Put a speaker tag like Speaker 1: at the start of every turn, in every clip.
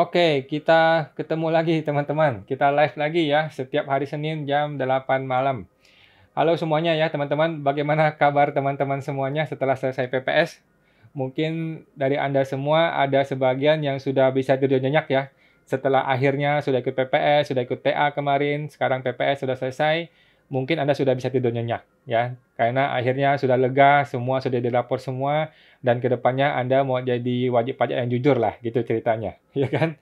Speaker 1: Oke, kita ketemu lagi teman-teman. Kita live lagi ya setiap hari Senin jam 8 malam. Halo semuanya ya teman-teman, bagaimana kabar teman-teman semuanya setelah selesai PPS? Mungkin dari Anda semua ada sebagian yang sudah bisa tidur nyenyak ya. Setelah akhirnya sudah ikut PPS, sudah ikut TA kemarin, sekarang PPS sudah selesai, mungkin Anda sudah bisa tidur nyenyak ya. Karena akhirnya sudah lega, semua sudah dilapor semua, dan kedepannya Anda mau jadi wajib pajak yang jujur lah, gitu ceritanya, ya kan?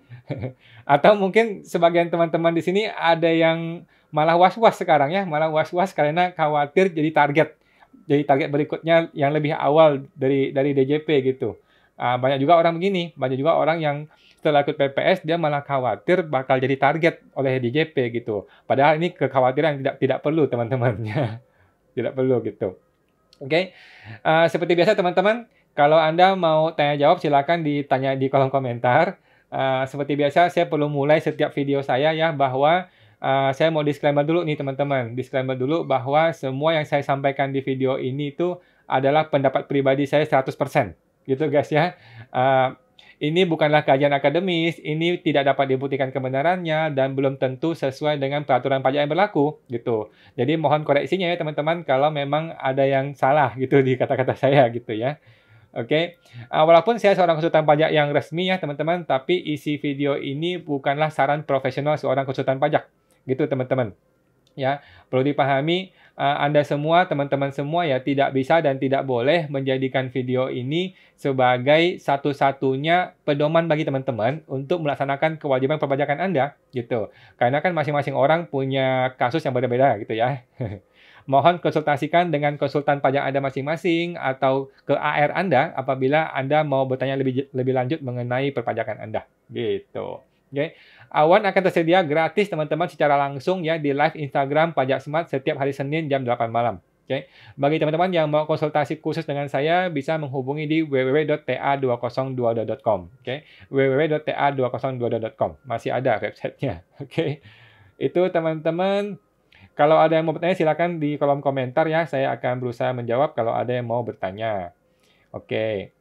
Speaker 1: Atau mungkin sebagian teman-teman di sini ada yang malah was-was sekarang ya, malah was-was karena khawatir jadi target berikutnya yang lebih awal dari DJP gitu. Banyak juga orang begini, banyak juga orang yang setelah ikut PPS dia malah khawatir bakal jadi target oleh DJP gitu. Padahal ini kekhawatiran yang tidak perlu teman-teman ya, tidak perlu gitu. Oke, seperti biasa teman-teman, kalau Anda mau tanya jawab silakan ditanya di kolom komentar. Seperti biasa saya perlu mulai setiap video saya ya bahwa saya mau disclaimer dulu nih teman-teman. Disclaimer dulu bahwa semua yang saya sampaikan di video ini itu adalah pendapat pribadi saya 100%. Gitu guys ya. Ini bukanlah kajian akademis, ini tidak dapat dibuktikan kebenarannya dan belum tentu sesuai dengan peraturan pajak yang berlaku gitu. Jadi mohon koreksinya ya teman-teman kalau memang ada yang salah gitu di kata-kata saya gitu ya. Oke, walaupun saya seorang konsultan pajak yang resmi ya teman-teman, tapi isi video ini bukanlah saran profesional seorang konsultan pajak, gitu teman-teman. Ya, perlu dipahami Anda semua, teman-teman semua ya tidak bisa dan tidak boleh menjadikan video ini sebagai satu-satunya pedoman bagi teman-teman untuk melaksanakan kewajiban perpajakan Anda, gitu. Karena kan masing-masing orang punya kasus yang berbeda gitu ya. Mohon konsultasikan dengan konsultan pajak Anda masing-masing atau ke AR Anda apabila Anda mau bertanya lebih lanjut mengenai perpajakan Anda. Gitu. Oke. Awan akan tersedia gratis teman-teman secara langsung ya di live Instagram Pajak Smart setiap hari Senin jam 8 malam. Oke. Bagi teman-teman yang mau konsultasi khusus dengan saya bisa menghubungi di www.ta2022.com. Oke. www.ta2022.com. Masih ada websitenya. Oke. Itu teman-teman. Kalau ada yang mau bertanya, silakan di kolom komentar ya. Saya akan berusaha menjawab kalau ada yang mau bertanya. Oke.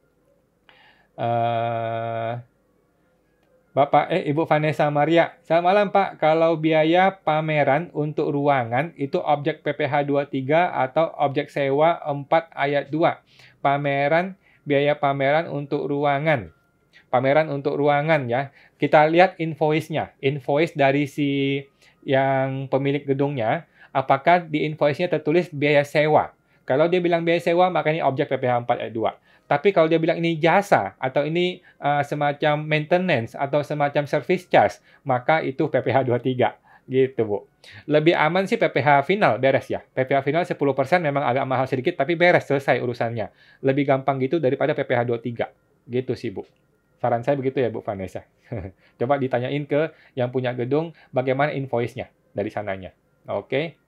Speaker 1: Ibu Vanessa Maria. Selamat malam, Pak. Kalau biaya pameran untuk ruangan itu objek PPh 23 atau objek sewa 4 ayat 2. Biaya pameran untuk ruangan. Pameran untuk ruangan ya. Kita lihat invoice-nya. Invoice dari si yang pemilik gedungnya, apakah di invoice-nya tertulis biaya sewa. Kalau dia bilang biaya sewa, maka ini objek PPh 4 ayat 2. Tapi kalau dia bilang ini jasa, atau ini semacam maintenance, atau semacam service charge, maka itu PPh 23. Gitu, Bu. Lebih aman sih PPh final, beres ya. PPh final 10% memang agak mahal sedikit, tapi beres, selesai urusannya. Lebih gampang gitu daripada PPh 23. Gitu sih, Bu. Saran saya begitu ya, Bu Vanessa. Coba ditanyain ke yang punya gedung bagaimana invoice-nya dari sananya. Oke.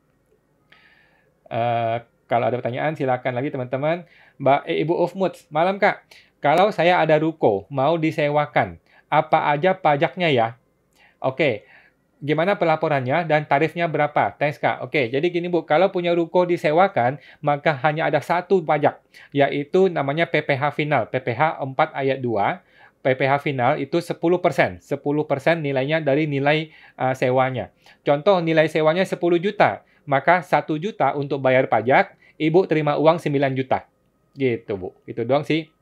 Speaker 1: Kalau ada pertanyaan silakan lagi teman-teman. Ibu Ufmut, malam Kak. Kalau saya ada ruko mau disewakan, apa aja pajaknya ya? Oke. Gimana pelaporannya dan tarifnya berapa? Thanks Kak. Oke, jadi gini Bu, kalau punya ruko disewakan, maka hanya ada satu pajak, yaitu namanya PPh final, PPh 4 ayat 2. PPh final itu 10%. 10% nilainya dari nilai sewanya. Contoh nilai sewanya 10 juta, maka 1 juta untuk bayar pajak, Ibu terima uang 9 juta. Gitu, Bu. Itu doang sih.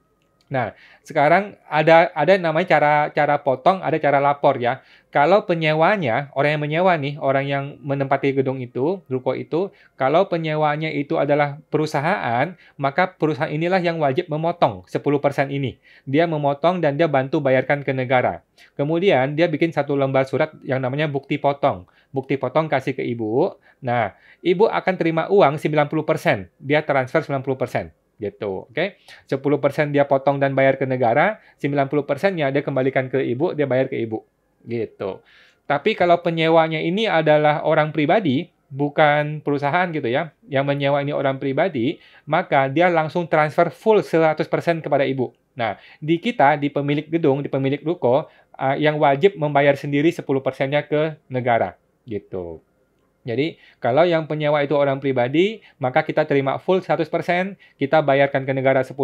Speaker 1: Nah, sekarang ada namanya cara potong, ada cara lapor ya. Kalau penyewanya, orang yang menyewa nih, orang yang menempati gedung itu, ruko itu, kalau penyewanya itu adalah perusahaan, maka perusahaan inilah yang wajib memotong 10% ini. Dia memotong dan dia bantu bayarkan ke negara. Kemudian dia bikin satu lembar surat yang namanya bukti potong. Bukti potong kasih ke Ibu. Nah, Ibu akan terima uang 90%. Dia transfer 90%. Gitu, oke? 10% dia potong dan bayar ke negara, 90%-nya dia kembalikan ke Ibu, dia bayar ke Ibu. Gitu. Tapi kalau penyewanya ini adalah orang pribadi, bukan perusahaan gitu ya, yang menyewa ini orang pribadi, maka dia langsung transfer full 100% kepada Ibu. Nah, di kita, di pemilik gedung, di pemilik ruko, yang wajib membayar sendiri 10%-nya ke negara. Gitu. Jadi, kalau yang penyewa itu orang pribadi, maka kita terima full 100%, kita bayarkan ke negara 10%,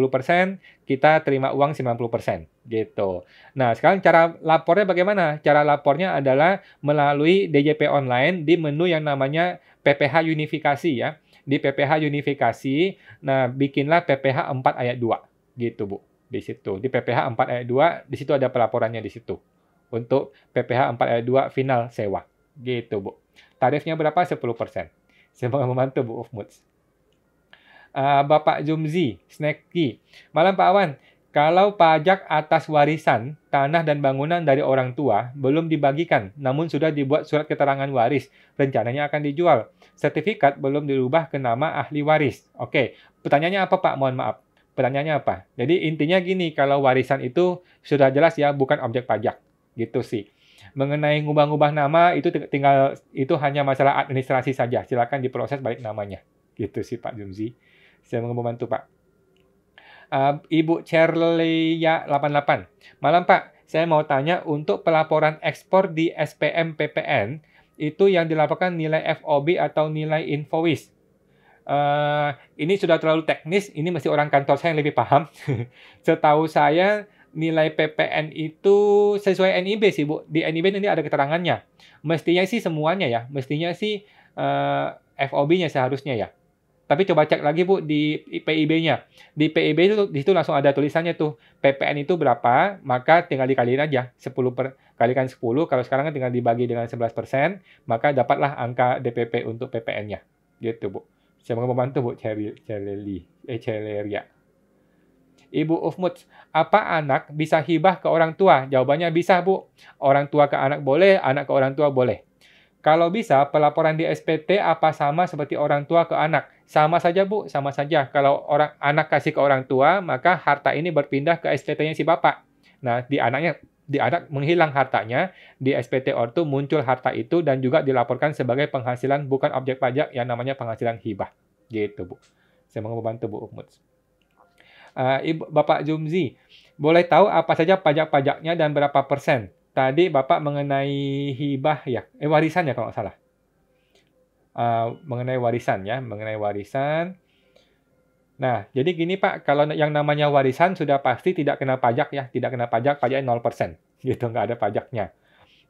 Speaker 1: kita terima uang 90%, gitu. Nah, sekarang cara lapornya bagaimana? Cara lapornya adalah melalui DJP online di menu yang namanya PPh Unifikasi ya. Di PPh Unifikasi, nah bikinlah PPh 4 ayat 2, gitu Bu. Di situ, di PPh 4 ayat 2, di situ ada pelaporannya di situ. Untuk PPh 4 ayat 2 final sewa, gitu Bu. Tarifnya berapa? 10%. Semoga membantu Bu Ufmuts. Bapak Jumzi, Snacky. Malam Pak Awan. Kalau pajak atas warisan, tanah dan bangunan dari orang tua belum dibagikan, namun sudah dibuat surat keterangan waris, rencananya akan dijual. Sertifikat belum dirubah ke nama ahli waris. Oke, pertanyaannya apa Pak? Mohon maaf. Pertanyaannya apa? Jadi intinya gini, kalau warisan itu sudah jelas ya, bukan objek pajak. Gitu sih. Mengenai ngubah-ngubah nama itu tinggal itu hanya masalah administrasi saja. Silakan diproses balik namanya. Gitu sih Pak Jumzi. Saya mau membantu Pak. Ibu Cerlia 88. Malam Pak, saya mau tanya untuk pelaporan ekspor di SPM PPN itu yang dilaporkan nilai FOB atau nilai invoice. Ini sudah terlalu teknis, ini mesti orang kantor saya yang lebih paham. Setahu saya nilai PPN itu sesuai NIB sih Bu. Di NIB nanti ada keterangannya. Mestinya sih semuanya ya. Mestinya sih FOB-nya seharusnya ya. Tapi coba cek lagi Bu di PIB-nya. Di PIB itu di situ langsung ada tulisannya tuh. PPN itu berapa, maka tinggal dikaliin aja. 10 kalikan 10, kalau sekarang kan tinggal dibagi dengan 11%, maka dapatlah angka DPP untuk PPN-nya. Gitu Bu. Saya mau membantu Bu Celeria. Ibu Ufmuts, apa anak bisa hibah ke orang tua? Jawabannya bisa Bu. Orang tua ke anak boleh, anak ke orang tua boleh. Kalau bisa, pelaporan di SPT apa sama seperti orang tua ke anak? Sama saja, Bu. Sama saja. Kalau anak kasih ke orang tua, maka harta ini berpindah ke SPT-nya si bapak. Nah, di anak menghilang hartanya, di SPT ortu muncul harta itu dan juga dilaporkan sebagai penghasilan bukan objek pajak yang namanya penghasilan hibah. Gitu, Bu. Saya mau membantu Bu Ufmuts. Bapak Jumzi, boleh tahu apa saja pajak-pajaknya dan berapa persen? Tadi Bapak mengenai hibah ya, warisan ya kalau nggak salah. Mengenai warisan ya, mengenai warisan. Nah, jadi gini Pak, kalau yang namanya warisan sudah pasti tidak kena pajak ya, tidak kena pajak, pajaknya 0%. Gitu, nggak ada pajaknya.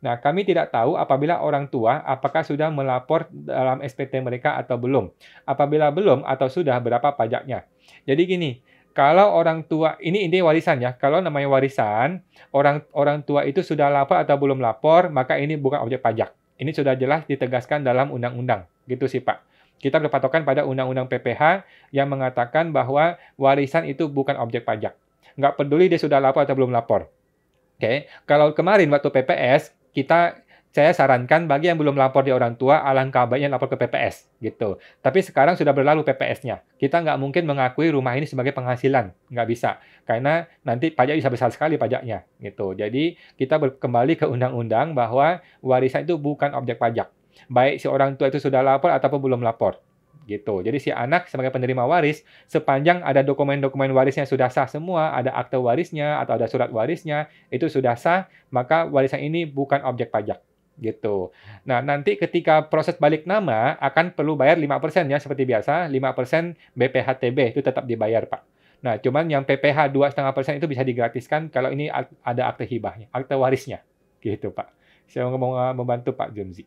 Speaker 1: Nah, kami tidak tahu apabila orang tua apakah sudah melapor dalam SPT mereka atau belum. Apabila belum atau sudah, berapa pajaknya. Jadi gini, kalau orang tua, ini warisan ya, kalau namanya warisan, orang tua itu sudah lapor atau belum lapor, maka ini bukan objek pajak. Ini sudah jelas ditegaskan dalam undang-undang. Gitu sih Pak. Kita berpatokan pada Undang-Undang PPh yang mengatakan bahwa warisan itu bukan objek pajak. Nggak peduli dia sudah lapor atau belum lapor. Oke, kalau kemarin waktu PPS, saya sarankan bagi yang belum lapor di orang tua, alangkah baiknya lapor ke PPS, gitu. Tapi sekarang sudah berlalu PPS-nya. Kita nggak mungkin mengakui rumah ini sebagai penghasilan, nggak bisa. Karena nanti pajak bisa besar sekali pajaknya, gitu. Jadi, kita kembali ke undang-undang bahwa warisan itu bukan objek pajak. Baik si orang tua itu sudah lapor ataupun belum lapor. Gitu. Jadi si anak sebagai penerima waris, sepanjang ada dokumen-dokumen warisnya sudah sah semua, ada akte warisnya atau ada surat warisnya, itu sudah sah, maka warisan ini bukan objek pajak. Gitu. Nah, nanti ketika proses balik nama akan perlu bayar 5% ya seperti biasa, 5% BPHTB itu tetap dibayar, Pak. Nah, cuman yang PPh 2,5% itu bisa digratiskan kalau ini ada akte hibahnya, akte warisnya. Gitu, Pak. Saya mau membantu Pak Jumzi.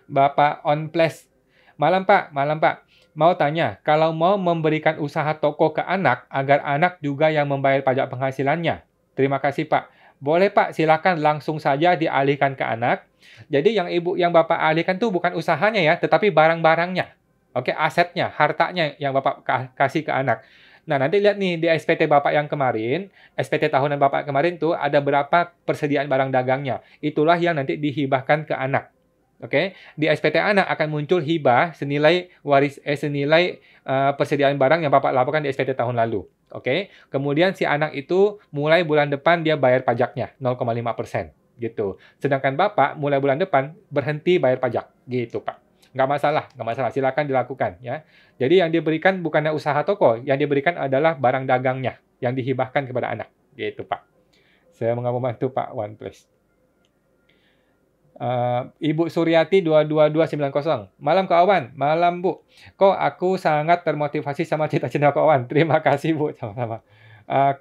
Speaker 1: Bapak Onples. Malam Pak, malam Pak. Mau tanya, kalau mau memberikan usaha toko ke anak agar anak juga yang membayar pajak penghasilannya. Terima kasih Pak. Boleh Pak, silakan langsung saja dialihkan ke anak. Jadi yang Bapak alihkan tuh bukan usahanya ya, tetapi barang-barangnya. Oke, asetnya, hartanya yang Bapak kasih ke anak. Nah, nanti lihat nih di SPT Bapak yang kemarin, SPT tahunan Bapak kemarin tuh ada berapa persediaan barang dagangnya. Itulah yang nanti dihibahkan ke anak. Oke, di SPT anak akan muncul hibah senilai persediaan barang yang Bapak laporkan di SPT tahun lalu. Oke, kemudian si anak itu mulai bulan depan dia bayar pajaknya 0,5%. Gitu. Sedangkan Bapak mulai bulan depan berhenti bayar pajak. Gitu, Pak. Nggak masalah. Silakan dilakukan ya. Jadi yang diberikan bukannya usaha toko, yang diberikan adalah barang dagangnya yang dihibahkan kepada anak. Gitu, Pak. Saya mau membantu Pak One Place. Ibu Suryati 22290. Malam Kak Wawan. Malam Bu. Kok aku sangat termotivasi sama cita-cita Kak Wawan. Terima kasih Bu. Sama-sama.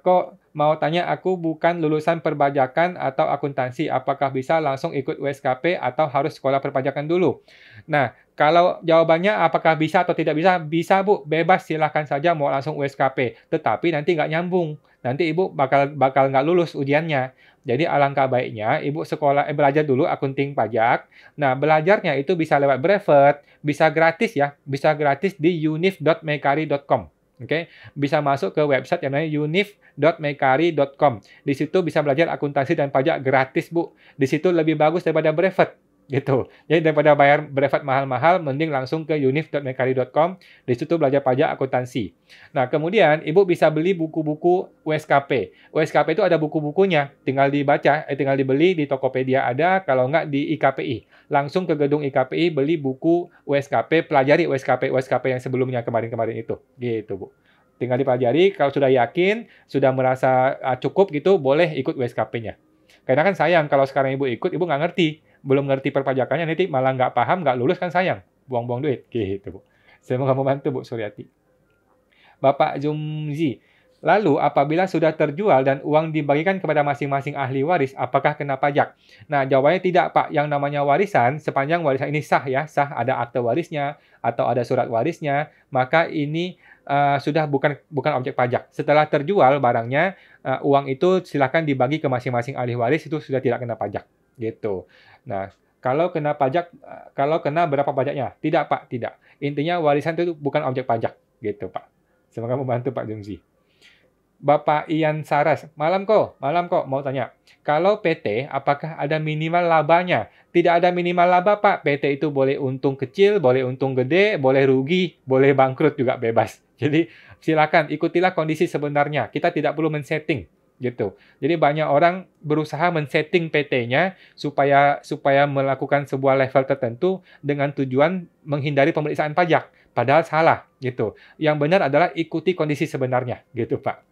Speaker 1: Kok mau tanya, aku bukan lulusan perpajakan atau akuntansi. Apakah bisa langsung ikut USKP atau harus sekolah perpajakan dulu? Nah, kalau jawabannya apakah bisa atau tidak bisa? Bisa Bu. Bebas, silahkan saja mau langsung USKP. Tetapi nanti nggak nyambung. Nanti Ibu bakal nggak lulus ujiannya. Jadi alangkah baiknya Ibu belajar dulu akunting pajak. Nah, belajarnya itu bisa lewat brevet, bisa gratis ya, bisa gratis di unif.mekari.com. Oke, bisa masuk ke website yang namanya unif.mekari.com. Di situ bisa belajar akuntansi dan pajak gratis, Bu. Di situ lebih bagus daripada brevet. Gitu. Jadi daripada bayar brevet mahal-mahal, mending langsung ke unif.mekari.com. Di situ belajar pajak akuntansi. Nah, kemudian Ibu bisa beli buku-buku USKP. USKP itu ada buku-bukunya, tinggal dibaca, tinggal dibeli di Tokopedia ada, kalau nggak di IKPI. Langsung ke gedung IKPI, beli buku USKP, pelajari USKP yang sebelumnya kemarin-kemarin itu. Gitu, Bu. Tinggal dipelajari, kalau sudah yakin, sudah merasa cukup gitu, boleh ikut USKP-nya. Karena kan sayang, kalau sekarang Ibu ikut, Ibu nggak ngerti. Belum ngerti perpajakannya, nanti malah nggak paham, nggak lulus, kan sayang. Buang-buang duit. Gitu, Bu. Semoga membantu, Bu Suryati. Bapak Zumzi. Lalu, apabila sudah terjual dan uang dibagikan kepada masing-masing ahli waris, apakah kena pajak? Nah, jawabannya tidak, Pak. Yang namanya warisan, sepanjang warisan ini sah ya, sah ada akte warisnya atau ada surat warisnya, maka ini sudah bukan objek pajak. Setelah terjual barangnya, uang itu silakan dibagi ke masing-masing ahli waris, itu sudah tidak kena pajak. Gitu. Nah, kalau kena pajak, kalau kena berapa pajaknya? Tidak, Pak, tidak. Intinya warisan itu bukan objek pajak. Gitu, Pak. Semoga membantu Pak Jumzi. Bapak Ian Saras, malam kok, mau tanya. Kalau PT, apakah ada minimal labanya? Tidak ada minimal laba, Pak. PT itu boleh untung kecil, boleh untung gede, boleh rugi, boleh bangkrut juga bebas. Jadi silakan ikutilah kondisi sebenarnya. Kita tidak perlu men-setting gitu. Jadi banyak orang berusaha men-setting PT-nya supaya melakukan sebuah level tertentu dengan tujuan menghindari pemeriksaan pajak. Padahal salah gitu. Yang benar adalah ikuti kondisi sebenarnya gitu, Pak.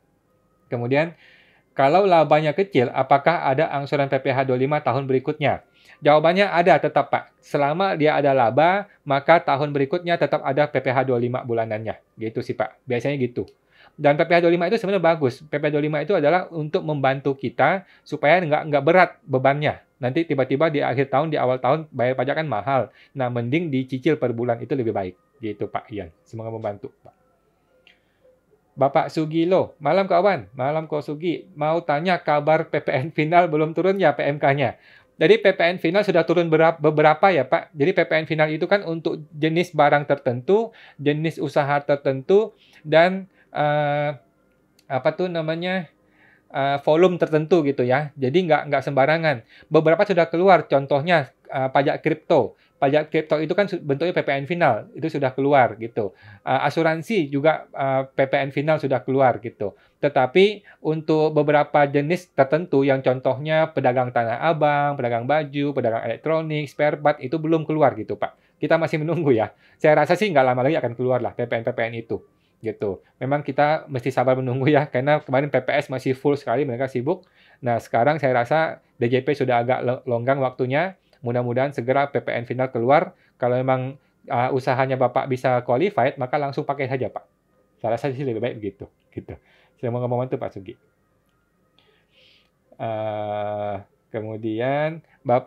Speaker 1: Kemudian, kalau labanya kecil, apakah ada angsuran PPh 25 tahun berikutnya? Jawabannya ada tetap, Pak. Selama dia ada laba, maka tahun berikutnya tetap ada PPh 25 bulanannya. Gitu sih, Pak. Biasanya gitu. Dan PPh 25 itu sebenarnya bagus. PPh 25 itu adalah untuk membantu kita supaya nggak berat bebannya. Nanti tiba-tiba di akhir tahun, di awal tahun, bayar pajak kan mahal. Nah, mending dicicil per bulan, itu lebih baik. Gitu, Pak Ian. Semoga membantu, Pak. Bapak Sugilo, malam kawan, malam Ko Sugi. Mau tanya kabar PPN final belum turun ya PMK-nya? Jadi PPN final sudah turun beberapa ya Pak. Jadi PPN final itu kan untuk jenis barang tertentu, jenis usaha tertentu, dan apa tuh namanya volume tertentu gitu ya. Jadi nggak sembarangan. Beberapa sudah keluar, contohnya pajak kripto. Pajak kripto itu kan bentuknya PPN final, itu sudah keluar gitu. Asuransi juga PPN final sudah keluar gitu. Tetapi untuk beberapa jenis tertentu yang contohnya pedagang tanah abang, pedagang baju, pedagang elektronik, spare part itu belum keluar gitu Pak. Kita masih menunggu ya. Saya rasa sih nggak lama lagi akan keluar lah PPN-PPN itu. Gitu. Memang kita mesti sabar menunggu ya, karena kemarin PPS masih full sekali, mereka sibuk. Nah, sekarang saya rasa DJP sudah agak longgang waktunya. Mudah-mudahan segera PPN final keluar. Kalau memang usahanya Bapak bisa qualified, maka langsung pakai saja, Pak. Saya rasa sih lebih baik begitu. Gitu. Saya mau ngomong itu, Pak Sugi. Kemudian,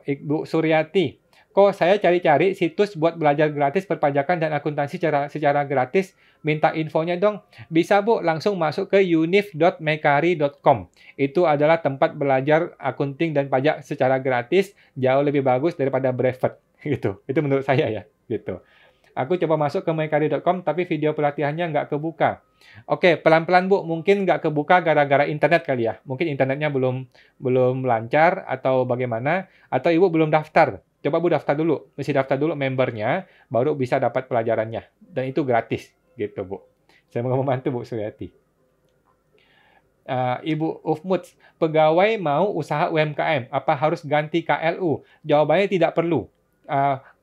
Speaker 1: Ibu Suryati. Kok saya cari-cari situs buat belajar gratis perpajakan dan akuntansi secara gratis, minta infonya dong. Bisa Bu, langsung masuk ke unif.mekari.com. Itu adalah tempat belajar akunting dan pajak secara gratis, jauh lebih bagus daripada brevet. Gitu. Itu menurut saya ya. Gitu. Aku coba masuk ke mekari.com, tapi video pelatihannya nggak kebuka. Oke, pelan-pelan Bu, mungkin nggak kebuka gara-gara internet kali ya. Mungkin internetnya belum lancar atau bagaimana, atau Ibu belum daftar. Coba Bu daftar dulu, mesti daftar dulu membernya, baru bisa dapat pelajarannya. Dan itu gratis, gitu Bu. Saya mau membantu Bu Suryati. Ibu Ufmut, pegawai mau usaha UMKM, apa harus ganti KLU? Jawabannya tidak perlu.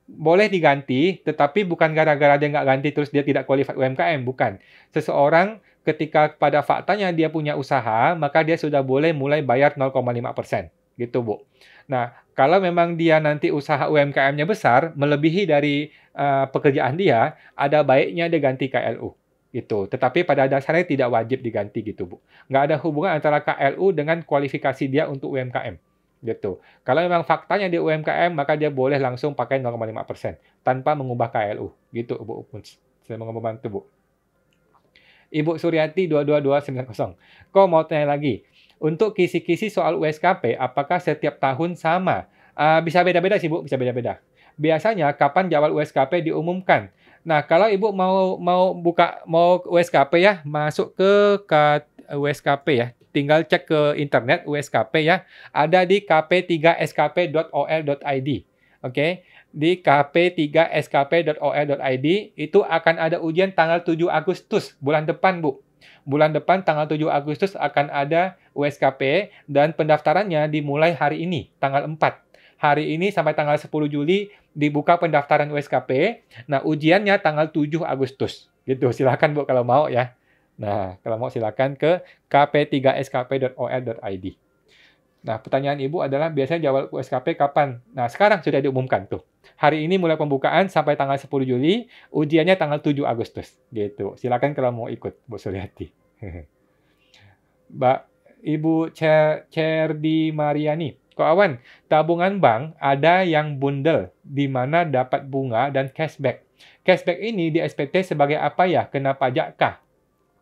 Speaker 1: Boleh diganti, tetapi bukan gara-gara dia nggak ganti terus dia tidak qualified UMKM, bukan. Seseorang ketika pada faktanya dia punya usaha, maka dia sudah boleh mulai bayar 0,5%. Gitu Bu. Nah, kalau memang dia nanti usaha UMKM-nya besar, melebihi dari pekerjaan dia, ada baiknya dia ganti KLU gitu. Tetapi pada dasarnya tidak wajib diganti gitu, Bu. Nggak ada hubungan antara KLU dengan kualifikasi dia untuk UMKM gitu. Kalau memang faktanya dia UMKM, maka dia boleh langsung pakai 0,5% tanpa mengubah KLU gitu, Bu Upuns. Saya mau membantu, Bu. Ibu Suryati 22290. Kok mau tanya lagi. Untuk kisi-kisi soal USKP, apakah setiap tahun sama? Bisa beda-beda sih, Bu, bisa beda-beda. Biasanya kapan jadwal USKP diumumkan? Nah, kalau Ibu mau USKP ya, masuk ke USKP ya. Tinggal cek ke internet USKP ya. Ada di kp3skp.ol.id. Oke. Di kp3skp.ol.id itu akan ada ujian tanggal 7 Agustus bulan depan, Bu. Bulan depan tanggal 7 Agustus akan ada USKP dan pendaftarannya dimulai hari ini, tanggal 4. Hari ini sampai tanggal 10 Juli dibuka pendaftaran USKP. Nah, ujiannya tanggal 7 Agustus. Gitu. Silakan, Bu, kalau mau ya. Nah, kalau mau silakan ke kp3skp.ol.id. Nah, pertanyaan Ibu adalah biasanya jadwal USKP kapan? Nah, sekarang sudah diumumkan tuh. Hari ini mulai pembukaan sampai tanggal 10 Juli, ujiannya tanggal 7 Agustus. Gitu. Silakan kalau mau ikut, Bu Suryati. Mbak Ibu Cerdi Mariani. Kok Awan, tabungan bank ada yang bundel, di mana dapat bunga dan cashback. Cashback ini di SPT sebagai apa ya? Kena pajak kah?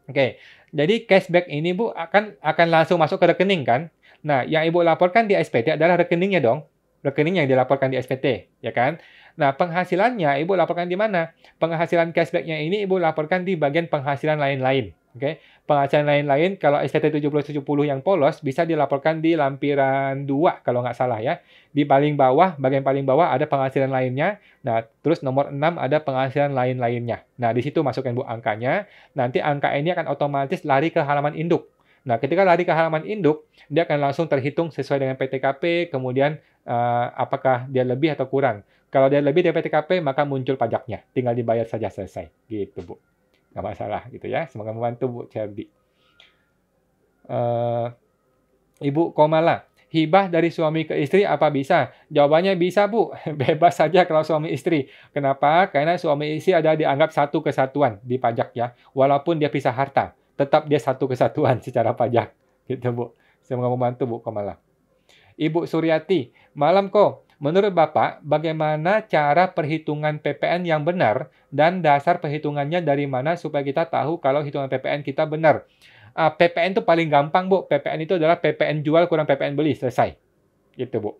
Speaker 1: Oke, jadi cashback ini Bu akan langsung masuk ke rekening kan? Nah, yang Ibu laporkan di SPT adalah rekeningnya dong. Rekening yang dilaporkan di SPT, ya kan? Nah, penghasilannya Ibu laporkan di mana? Penghasilan cashback-nya ini Ibu laporkan di bagian penghasilan lain-lain. Oke, penghasilan lain-lain kalau SPT 7070 yang polos bisa dilaporkan di lampiran 2 kalau nggak salah ya. Di paling bawah, bagian paling bawah ada penghasilan lainnya. Nah, terus nomor 6 ada penghasilan lain-lainnya. Nah, di situ masukkan Bu angkanya. Nanti angka ini akan otomatis lari ke halaman induk. Nah, ketika lari ke halaman induk, dia akan langsung terhitung sesuai dengan PTKP, kemudian apakah dia lebih atau kurang. Kalau dia lebih dari PTKP, maka muncul pajaknya. Tinggal dibayar saja selesai. Gitu, Bu. Nggak masalah gitu ya. Semoga membantu, Bu Cerdi. Ibu Komala, hibah dari suami ke istri apa bisa? Jawabannya bisa, Bu. Bebas saja kalau suami istri. Kenapa? Karena suami istri ada dianggap satu kesatuan di pajak ya. Walaupun dia pisah harta, tetap dia satu kesatuan secara pajak. Gitu, Bu. Semoga membantu, Bu Komala. Ibu Suryati, malam kok. Menurut Bapak, bagaimana cara perhitungan PPN yang benar dan dasar perhitungannya dari mana supaya kita tahu kalau hitungan PPN kita benar? PPN itu paling gampang, Bu. PPN itu adalah PPN jual kurang PPN beli. Selesai. Gitu, Bu.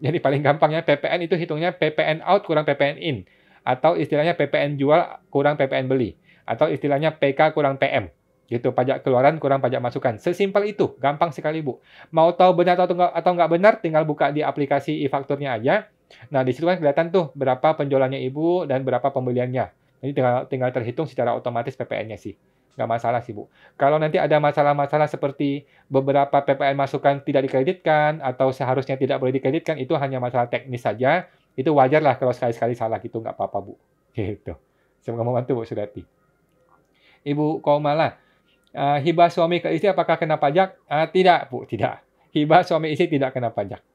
Speaker 1: Jadi paling gampangnya PPN itu hitungnya PPN out kurang PPN in. Atau istilahnya PPN jual kurang PPN beli. Atau istilahnya PK kurang PM. Gitu, pajak keluaran kurang pajak masukan. Sesimpel itu, gampang sekali, Bu. Mau tahu benar atau nggak benar, tinggal buka di aplikasi e-fakturnya aja. Nah, di situ kan kelihatan tuh berapa penjualannya Ibu dan berapa pembeliannya. Jadi tinggal terhitung secara otomatis PPN-nya sih. Nggak masalah sih, Bu. Kalau nanti ada masalah-masalah seperti beberapa PPN masukan tidak dikreditkan atau seharusnya tidak boleh dikreditkan, itu hanya masalah teknis saja. Itu wajar lah kalau sekali-sekali salah gitu, nggak apa-apa, Bu. Gitu. Semoga membantu, Bu Sudati. Ibu Komala, hibah suami ke istri apakah kena pajak? Tidak, Bu, tidak. Hibah suami istri tidak kena pajak.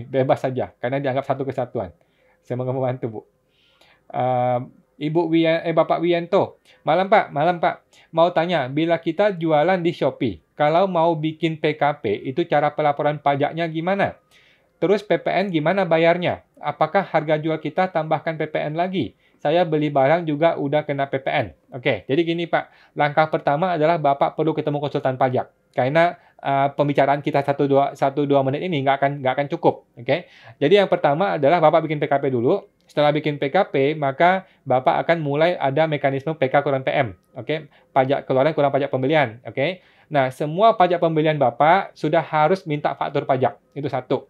Speaker 1: Bebas saja, karena dianggap satu kesatuan. Semoga membantu, Bu. Bapak Wiyanto. Malam, Pak. Malam, Pak. Mau tanya, bila kita jualan di Shopee, kalau mau bikin PKP, itu cara pelaporan pajaknya gimana? Terus PPN gimana bayarnya? Apakah harga jual kita tambahkan PPN lagi? Saya beli barang juga udah kena PPN. Oke, jadi gini Pak. Langkah pertama adalah Bapak perlu ketemu konsultan pajak. Karena pembicaraan kita 1-2 menit ini nggak akan cukup. Oke, jadi yang pertama adalah Bapak bikin PKP dulu. Setelah bikin PKP, maka Bapak akan mulai ada mekanisme PK kurang PM. Oke, pajak keluaran kurang pajak pembelian. Oke, nah semua pajak pembelian Bapak sudah harus minta faktur pajak. Itu satu.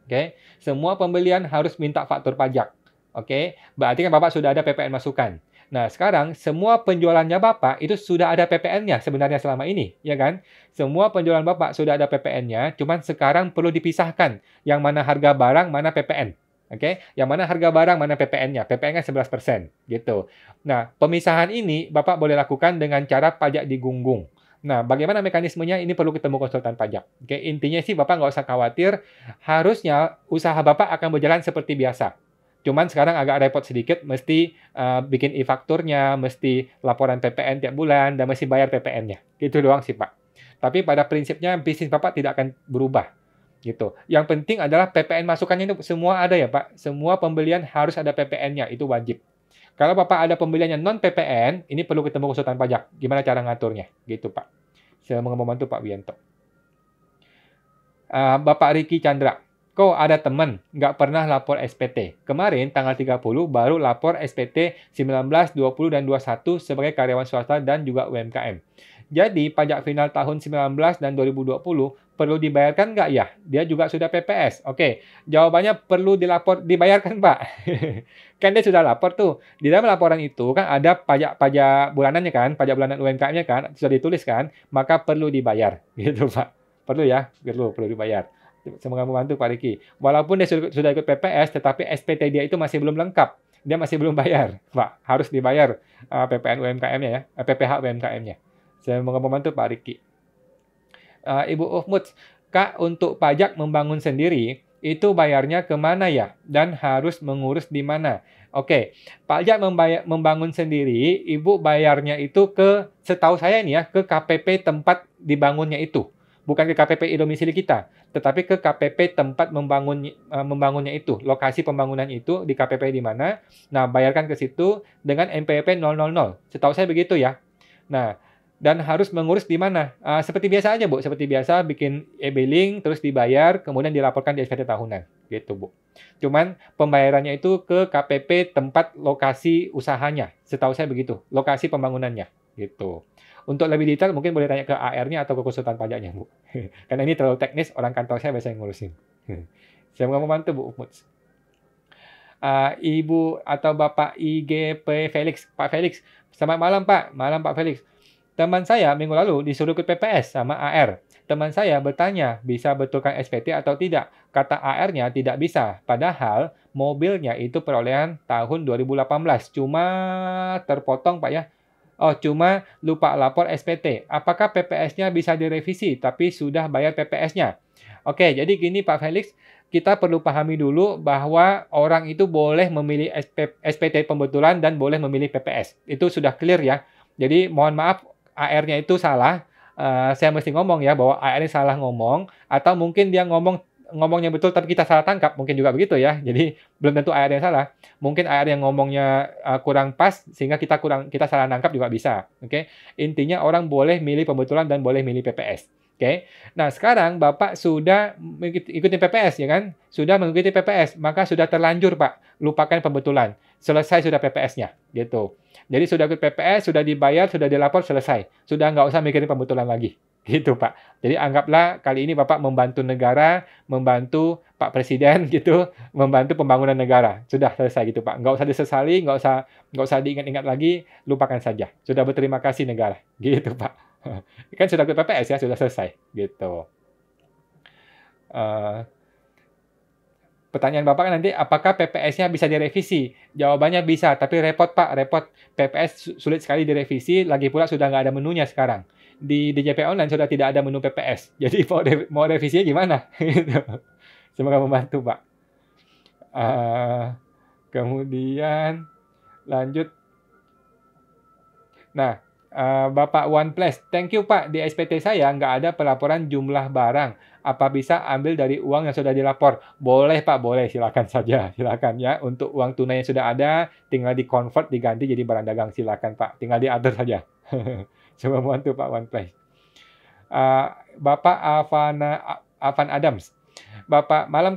Speaker 1: Oke, semua pembelian harus minta faktur pajak. Oke, berarti kan Bapak sudah ada PPN masukan. Nah, sekarang semua penjualannya Bapak itu sudah ada PPN-nya sebenarnya selama ini, ya kan? Semua penjualan Bapak sudah ada PPN-nya, cuman sekarang perlu dipisahkan yang mana harga barang, mana PPN. Oke, yang mana harga barang, mana PPN-nya. PPN-nya 11%, gitu. Nah, pemisahan ini Bapak boleh lakukan dengan cara pajak digunggung. Nah, bagaimana mekanismenya? Ini perlu ketemu konsultan pajak. Oke, intinya sih Bapak nggak usah khawatir, harusnya usaha Bapak akan berjalan seperti biasa. Cuman sekarang agak repot sedikit, mesti bikin e-fakturnya, mesti laporan PPN tiap bulan, dan mesti bayar PPN-nya. Gitu doang sih, Pak. Tapi pada prinsipnya bisnis Bapak tidak akan berubah. Gitu. Yang penting adalah PPN masukannya itu semua ada ya, Pak. Semua pembelian harus ada PPN-nya, itu wajib. Kalau Bapak ada pembelian yang non PPN, ini perlu ketemu konsultan pajak. Gimana cara ngaturnya? Gitu, Pak. Semoga membantu Pak Wianto. Bapak Riki Chandra. Kok ada teman nggak pernah lapor SPT? Kemarin tanggal 30 baru lapor SPT 19, 20, dan 21 sebagai karyawan swasta dan juga UMKM. Jadi pajak final tahun 19 dan 2020 perlu dibayarkan nggak ya? Dia juga sudah PPS. Oke, jawabannya perlu dibayarkan Pak. Kan dia sudah lapor tuh. Di dalam laporan itu kan ada pajak bulanannya kan, pajak bulanan UMKM-nya kan, sudah ditulis kan, maka perlu dibayar. Gitu Pak. Perlu ya, perlu dibayar. Semoga membantu Pak Riki. Walaupun dia sudah ikut PPS, tetapi SPT dia itu masih belum lengkap. Dia masih belum bayar, Pak. Harus dibayar PPN UMKM-nya ya, PPH UMKM-nya. Semoga membantu Pak Riki. Ibu Ufmut, Kak, untuk pajak membangun sendiri, itu bayarnya kemana ya? Dan harus mengurus di mana? Oke, pajak membangun sendiri, Ibu bayarnya itu setahu saya nih ya, ke KPP tempat dibangunnya itu. Bukan ke KPP domisili kita, tetapi ke KPP tempat membangunnya itu, lokasi pembangunan itu di KPP di mana. Nah, bayarkan ke situ dengan NPWP 000. Setahu saya begitu ya. Nah, dan harus mengurus di mana? Seperti biasa aja, Bu. Seperti biasa, bikin e-billing, terus dibayar, kemudian dilaporkan di SPT tahunan. Gitu, Bu. Cuman pembayarannya itu ke KPP tempat lokasi usahanya. Setahu saya begitu, lokasi pembangunannya. Gitu. Untuk lebih detail mungkin boleh tanya ke AR-nya atau ke konsultan pajaknya, Bu. Karena ini terlalu teknis, orang kantor saya biasa yang ngurusin. Saya mau membantu, Bu Ufmut. Ibu atau Bapak IGP Felix. Pak Felix, selamat malam, Pak. Malam, Pak Felix. Teman saya minggu lalu disuruh ikut PPS sama AR. Teman saya bertanya, bisa betulkan SPT atau tidak? Kata AR-nya tidak bisa. Padahal mobilnya itu perolehan tahun 2018. Cuma terpotong, Pak ya. Oh, cuma lupa lapor SPT. Apakah PPS-nya bisa direvisi, tapi sudah bayar PPS-nya? Oke, jadi gini Pak Felix, kita perlu pahami dulu bahwa orang itu boleh memilih SPT pembetulan dan boleh memilih PPS. Itu sudah clear ya. Jadi mohon maaf, AR-nya itu salah. Saya mesti ngomong ya, bahwa AR-nya salah ngomong, atau mungkin dia ngomongnya betul tapi kita salah tangkap, mungkin juga begitu ya. Jadi belum tentu AR yang salah. Mungkin AR yang ngomongnya kurang pas sehingga kita salah tangkap juga bisa. Oke. Intinya orang boleh milih pembetulan dan boleh milih PPS. Oke. Nah, sekarang Bapak sudah ikuti PPS ya kan? Sudah mengikuti PPS, maka sudah terlanjur, Pak. Lupakan pembetulan. Selesai sudah PPS-nya, gitu. Jadi sudah ikut PPS, sudah dibayar, sudah dilapor, selesai. Sudah nggak usah mikirin pembetulan lagi. Gitu, Pak. Jadi anggaplah kali ini Bapak membantu negara, membantu Pak Presiden gitu, membantu pembangunan negara. Sudah selesai gitu, Pak. Nggak usah disesali, nggak usah diingat-ingat lagi, lupakan saja. Sudah berterima kasih negara. Gitu, Pak. Kan sudah ke PPS ya, sudah selesai. Gitu. Pertanyaan Bapak kan nanti, apakah PPS-nya bisa direvisi? Jawabannya bisa, tapi repot, Pak. Repot. PPS sulit sekali direvisi, lagi pula sudah nggak ada menunya sekarang. Di DJP Online sudah tidak ada menu PPS. Jadi mau revisinya gimana? Semoga membantu, Pak. Kemudian lanjut. Nah, Bapak OnePlus, thank you Pak. Di SPT saya nggak ada pelaporan jumlah barang. Apa bisa ambil dari uang yang sudah dilapor? Boleh Pak, boleh. Silakan saja. Silakan ya. Untuk uang tunai yang sudah ada, tinggal di-convert, diganti jadi barang dagang. Silakan Pak. Tinggal diatur saja. Coba membantu Pak OnePlus. Bapak Avan Adams. Bapak, malam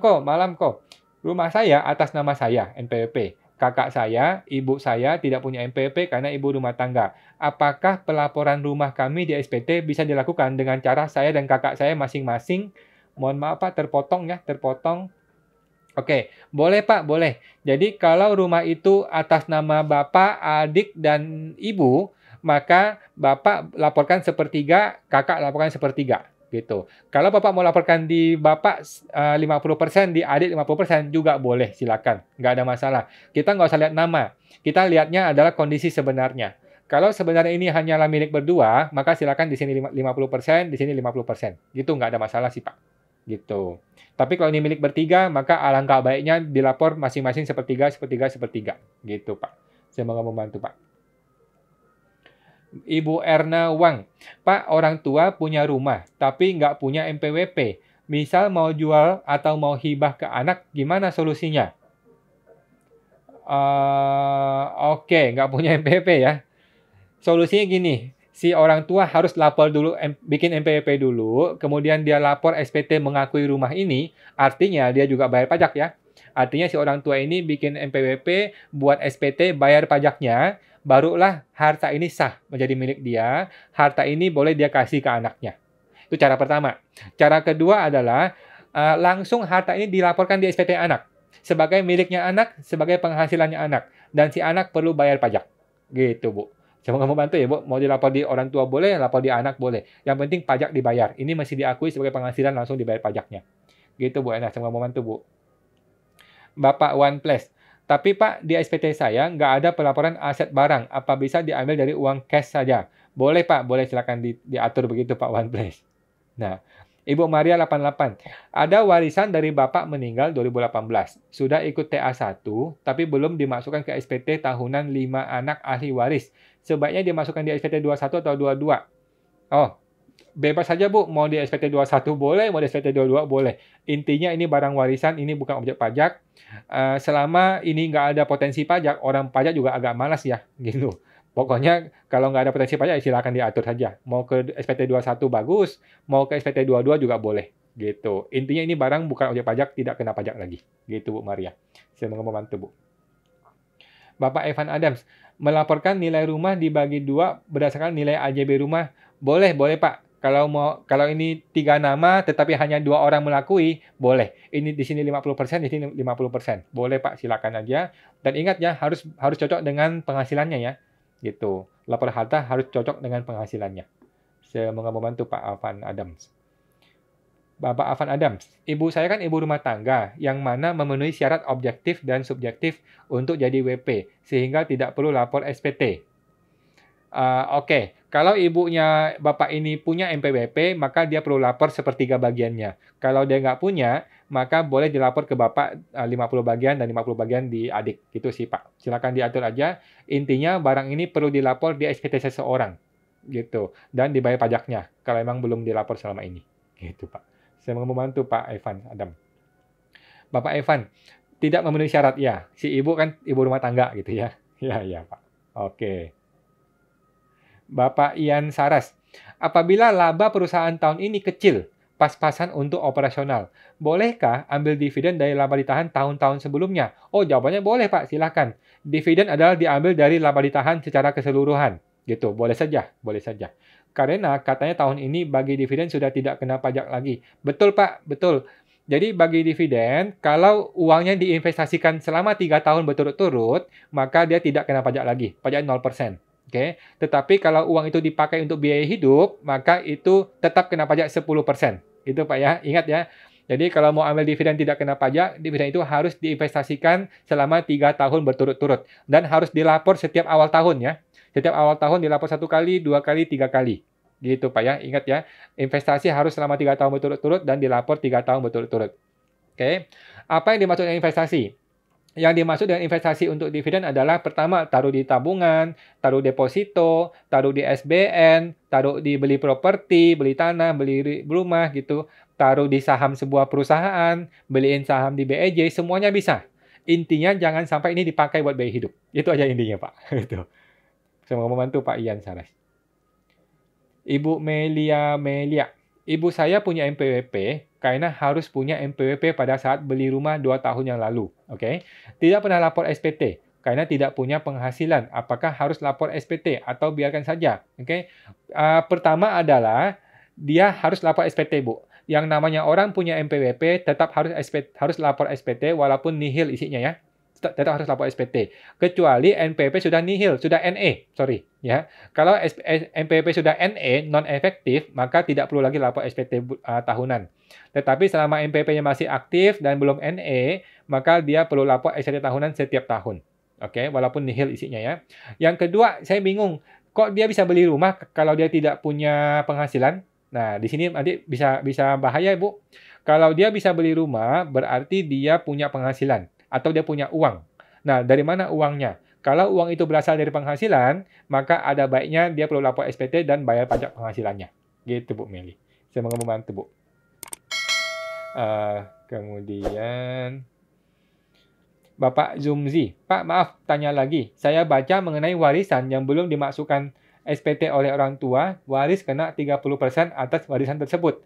Speaker 1: kok. Rumah saya atas nama saya, NPWP. Kakak saya, ibu saya tidak punya NPWP karena ibu rumah tangga. Apakah pelaporan rumah kami di SPT bisa dilakukan dengan cara saya dan kakak saya masing-masing? Mohon maaf Pak, terpotong. Oke, boleh Pak, boleh. Jadi kalau rumah itu atas nama Bapak, adik, dan ibu, maka Bapak laporkan sepertiga, kakak laporkan sepertiga. Gitu. Kalau Bapak mau laporkan di Bapak 50%, di adik 50% juga boleh, silakan. Nggak ada masalah. Kita nggak usah lihat nama. Kita lihatnya adalah kondisi sebenarnya. Kalau sebenarnya ini hanyalah milik berdua, maka silakan di sini 50%, di sini 50%. Gitu, nggak ada masalah sih, Pak. Gitu. Tapi kalau ini milik bertiga, maka alangkah baiknya dilapor masing-masing sepertiga, sepertiga, sepertiga. Gitu, Pak. Semoga membantu, Pak. Ibu Erna Wang. Pak, orang tua punya rumah, tapi nggak punya NPWP. Misal mau jual atau mau hibah ke anak, gimana solusinya? Oke, nggak punya NPWP ya. Solusinya gini, si orang tua harus lapor dulu, bikin NPWP dulu, kemudian dia lapor SPT mengakui rumah ini, artinya dia juga bayar pajak ya. Artinya si orang tua ini bikin NPWP, buat SPT, bayar pajaknya, barulah harta ini sah menjadi milik dia, harta ini boleh dia kasih ke anaknya. Itu cara pertama. Cara kedua adalah langsung harta ini dilaporkan di SPT anak, sebagai miliknya anak, sebagai penghasilannya anak, dan si anak perlu bayar pajak. Gitu, Bu. Semoga membantu ya, Bu. Mau dilapor di orang tua boleh, lapor di anak boleh. Yang penting pajak dibayar. Ini masih diakui sebagai penghasilan, langsung dibayar pajaknya. Gitu, Bu Ena. Semoga membantu, Bu. Bapak OnePlus. Tapi Pak, di SPT saya nggak ada pelaporan aset barang. Apa bisa diambil dari uang cash saja? Boleh Pak, boleh silakan diatur begitu Pak OnePlus. Nah, Ibu Maria 88. Ada warisan dari Bapak meninggal 2018. Sudah ikut TA1, tapi belum dimasukkan ke SPT tahunan 5 anak ahli waris. Sebaiknya dimasukkan di SPT 21 atau 22. Oh, bebas saja Bu, mau di SPT 21 boleh, mau di SPT 22 boleh. Intinya ini barang warisan, ini bukan objek pajak. Selama ini nggak ada potensi pajak, orang pajak juga agak malas ya, gitu. Pokoknya kalau nggak ada potensi pajak, silakan diatur saja. Mau ke SPT 21 bagus, mau ke SPT 22 juga boleh, gitu. Intinya ini barang bukan objek pajak, tidak kena pajak lagi, gitu Bu Maria. Semoga membantu Bu. Bapak Evan Adams, melaporkan nilai rumah dibagi 2 berdasarkan nilai AJB rumah. Boleh, boleh Pak. Kalau ini 3 nama tetapi hanya 2 orang melakui, boleh. Ini di sini 50%, di sini 50%. Boleh Pak, silakan aja. Dan ingat ya, harus cocok dengan penghasilannya ya. Gitu. Lapor harta harus cocok dengan penghasilannya. Semoga membantu Pak Evan Adams. Bapak Avan Adams, ibu saya kan ibu rumah tangga yang mana memenuhi syarat objektif dan subjektif untuk jadi WP, sehingga tidak perlu lapor SPT. Oke, kalau ibunya bapak ini punya NPWP, maka dia perlu lapor sepertiga bagiannya. Kalau dia nggak punya, maka boleh dilapor ke bapak 50 bagian dan 50 bagian di adik. Gitu sih Pak. Silakan diatur aja. Intinya barang ini perlu dilapor di SPT seseorang. Gitu. Dan dibayar pajaknya, kalau memang belum dilapor selama ini. Gitu Pak. Saya mau membantu Pak Evan Adam. Bapak Evan, tidak memenuhi syarat ya. Si ibu kan ibu rumah tangga gitu ya. Ya Pak. Oke. Bapak Ian Saras, apabila laba perusahaan tahun ini kecil, pas-pasan untuk operasional, bolehkah ambil dividen dari laba ditahan tahun-tahun sebelumnya? Oh, jawabannya boleh Pak, silakan. Dividen adalah diambil dari laba ditahan secara keseluruhan. Gitu, boleh saja, boleh saja. Karena katanya tahun ini bagi dividen sudah tidak kena pajak lagi. Betul Pak, betul. Jadi bagi dividen, kalau uangnya diinvestasikan selama 3 tahun berturut-turut, maka dia tidak kena pajak lagi. Pajak 0%. Oke. Tetapi kalau uang itu dipakai untuk biaya hidup, maka itu tetap kena pajak 10%. Itu Pak ya, ingat ya. Jadi kalau mau ambil dividen tidak kena pajak, dividen itu harus diinvestasikan selama 3 tahun berturut-turut. Dan harus dilapor setiap awal tahun ya. Setiap awal tahun dilapor 1 kali, 2 kali, 3 kali. Gitu Pak ya, ingat ya. Investasi harus selama 3 tahun berturut-turut dan dilapor 3 tahun berturut-turut. Oke. Apa yang dimaksud dengan investasi? Yang dimaksud dengan investasi untuk dividen adalah pertama, taruh di tabungan, taruh deposito, taruh di SBN, taruh di beli properti, beli tanah, beli rumah gitu, taruh di saham sebuah perusahaan, beliin saham di BEJ, semuanya bisa. Intinya jangan sampai ini dipakai buat biaya hidup. Itu aja intinya Pak. Itu. Semoga membantu Pak Ian Saras. Ibu Melia. Ibu saya punya NPWP karena harus punya NPWP pada saat beli rumah 2 tahun yang lalu. Oke. Tidak pernah lapor SPT karena tidak punya penghasilan. Apakah harus lapor SPT atau biarkan saja? Oke. Pertama adalah dia harus lapor SPT, Bu. Yang namanya orang punya NPWP tetap harus lapor SPT walaupun nihil isinya ya. Tetap harus lapor SPT. Kecuali NPWP sudah nihil, sudah NE, sorry ya. Kalau NPWP sudah NE, non efektif, maka tidak perlu lagi lapor SPT tahunan. Tetapi selama NPWP-nya masih aktif dan belum NE, maka dia perlu lapor SPT tahunan setiap tahun. Oke, walaupun nihil isinya ya. Yang kedua, saya bingung, kok dia bisa beli rumah kalau dia tidak punya penghasilan? Nah, di sini nanti bisa bisa bahaya, Bu. Kalau dia bisa beli rumah, berarti dia punya penghasilan atau dia punya uang. Nah, dari mana uangnya? Kalau uang itu berasal dari penghasilan, maka ada baiknya dia perlu lapor SPT dan bayar pajak penghasilannya. Gitu, Bu Meli. Semoga membantu, Bu. Kemudian Bapak Zumzi, Pak maaf tanya lagi, saya baca mengenai warisan yang belum dimasukkan SPT oleh orang tua, waris kena 30% atas warisan tersebut.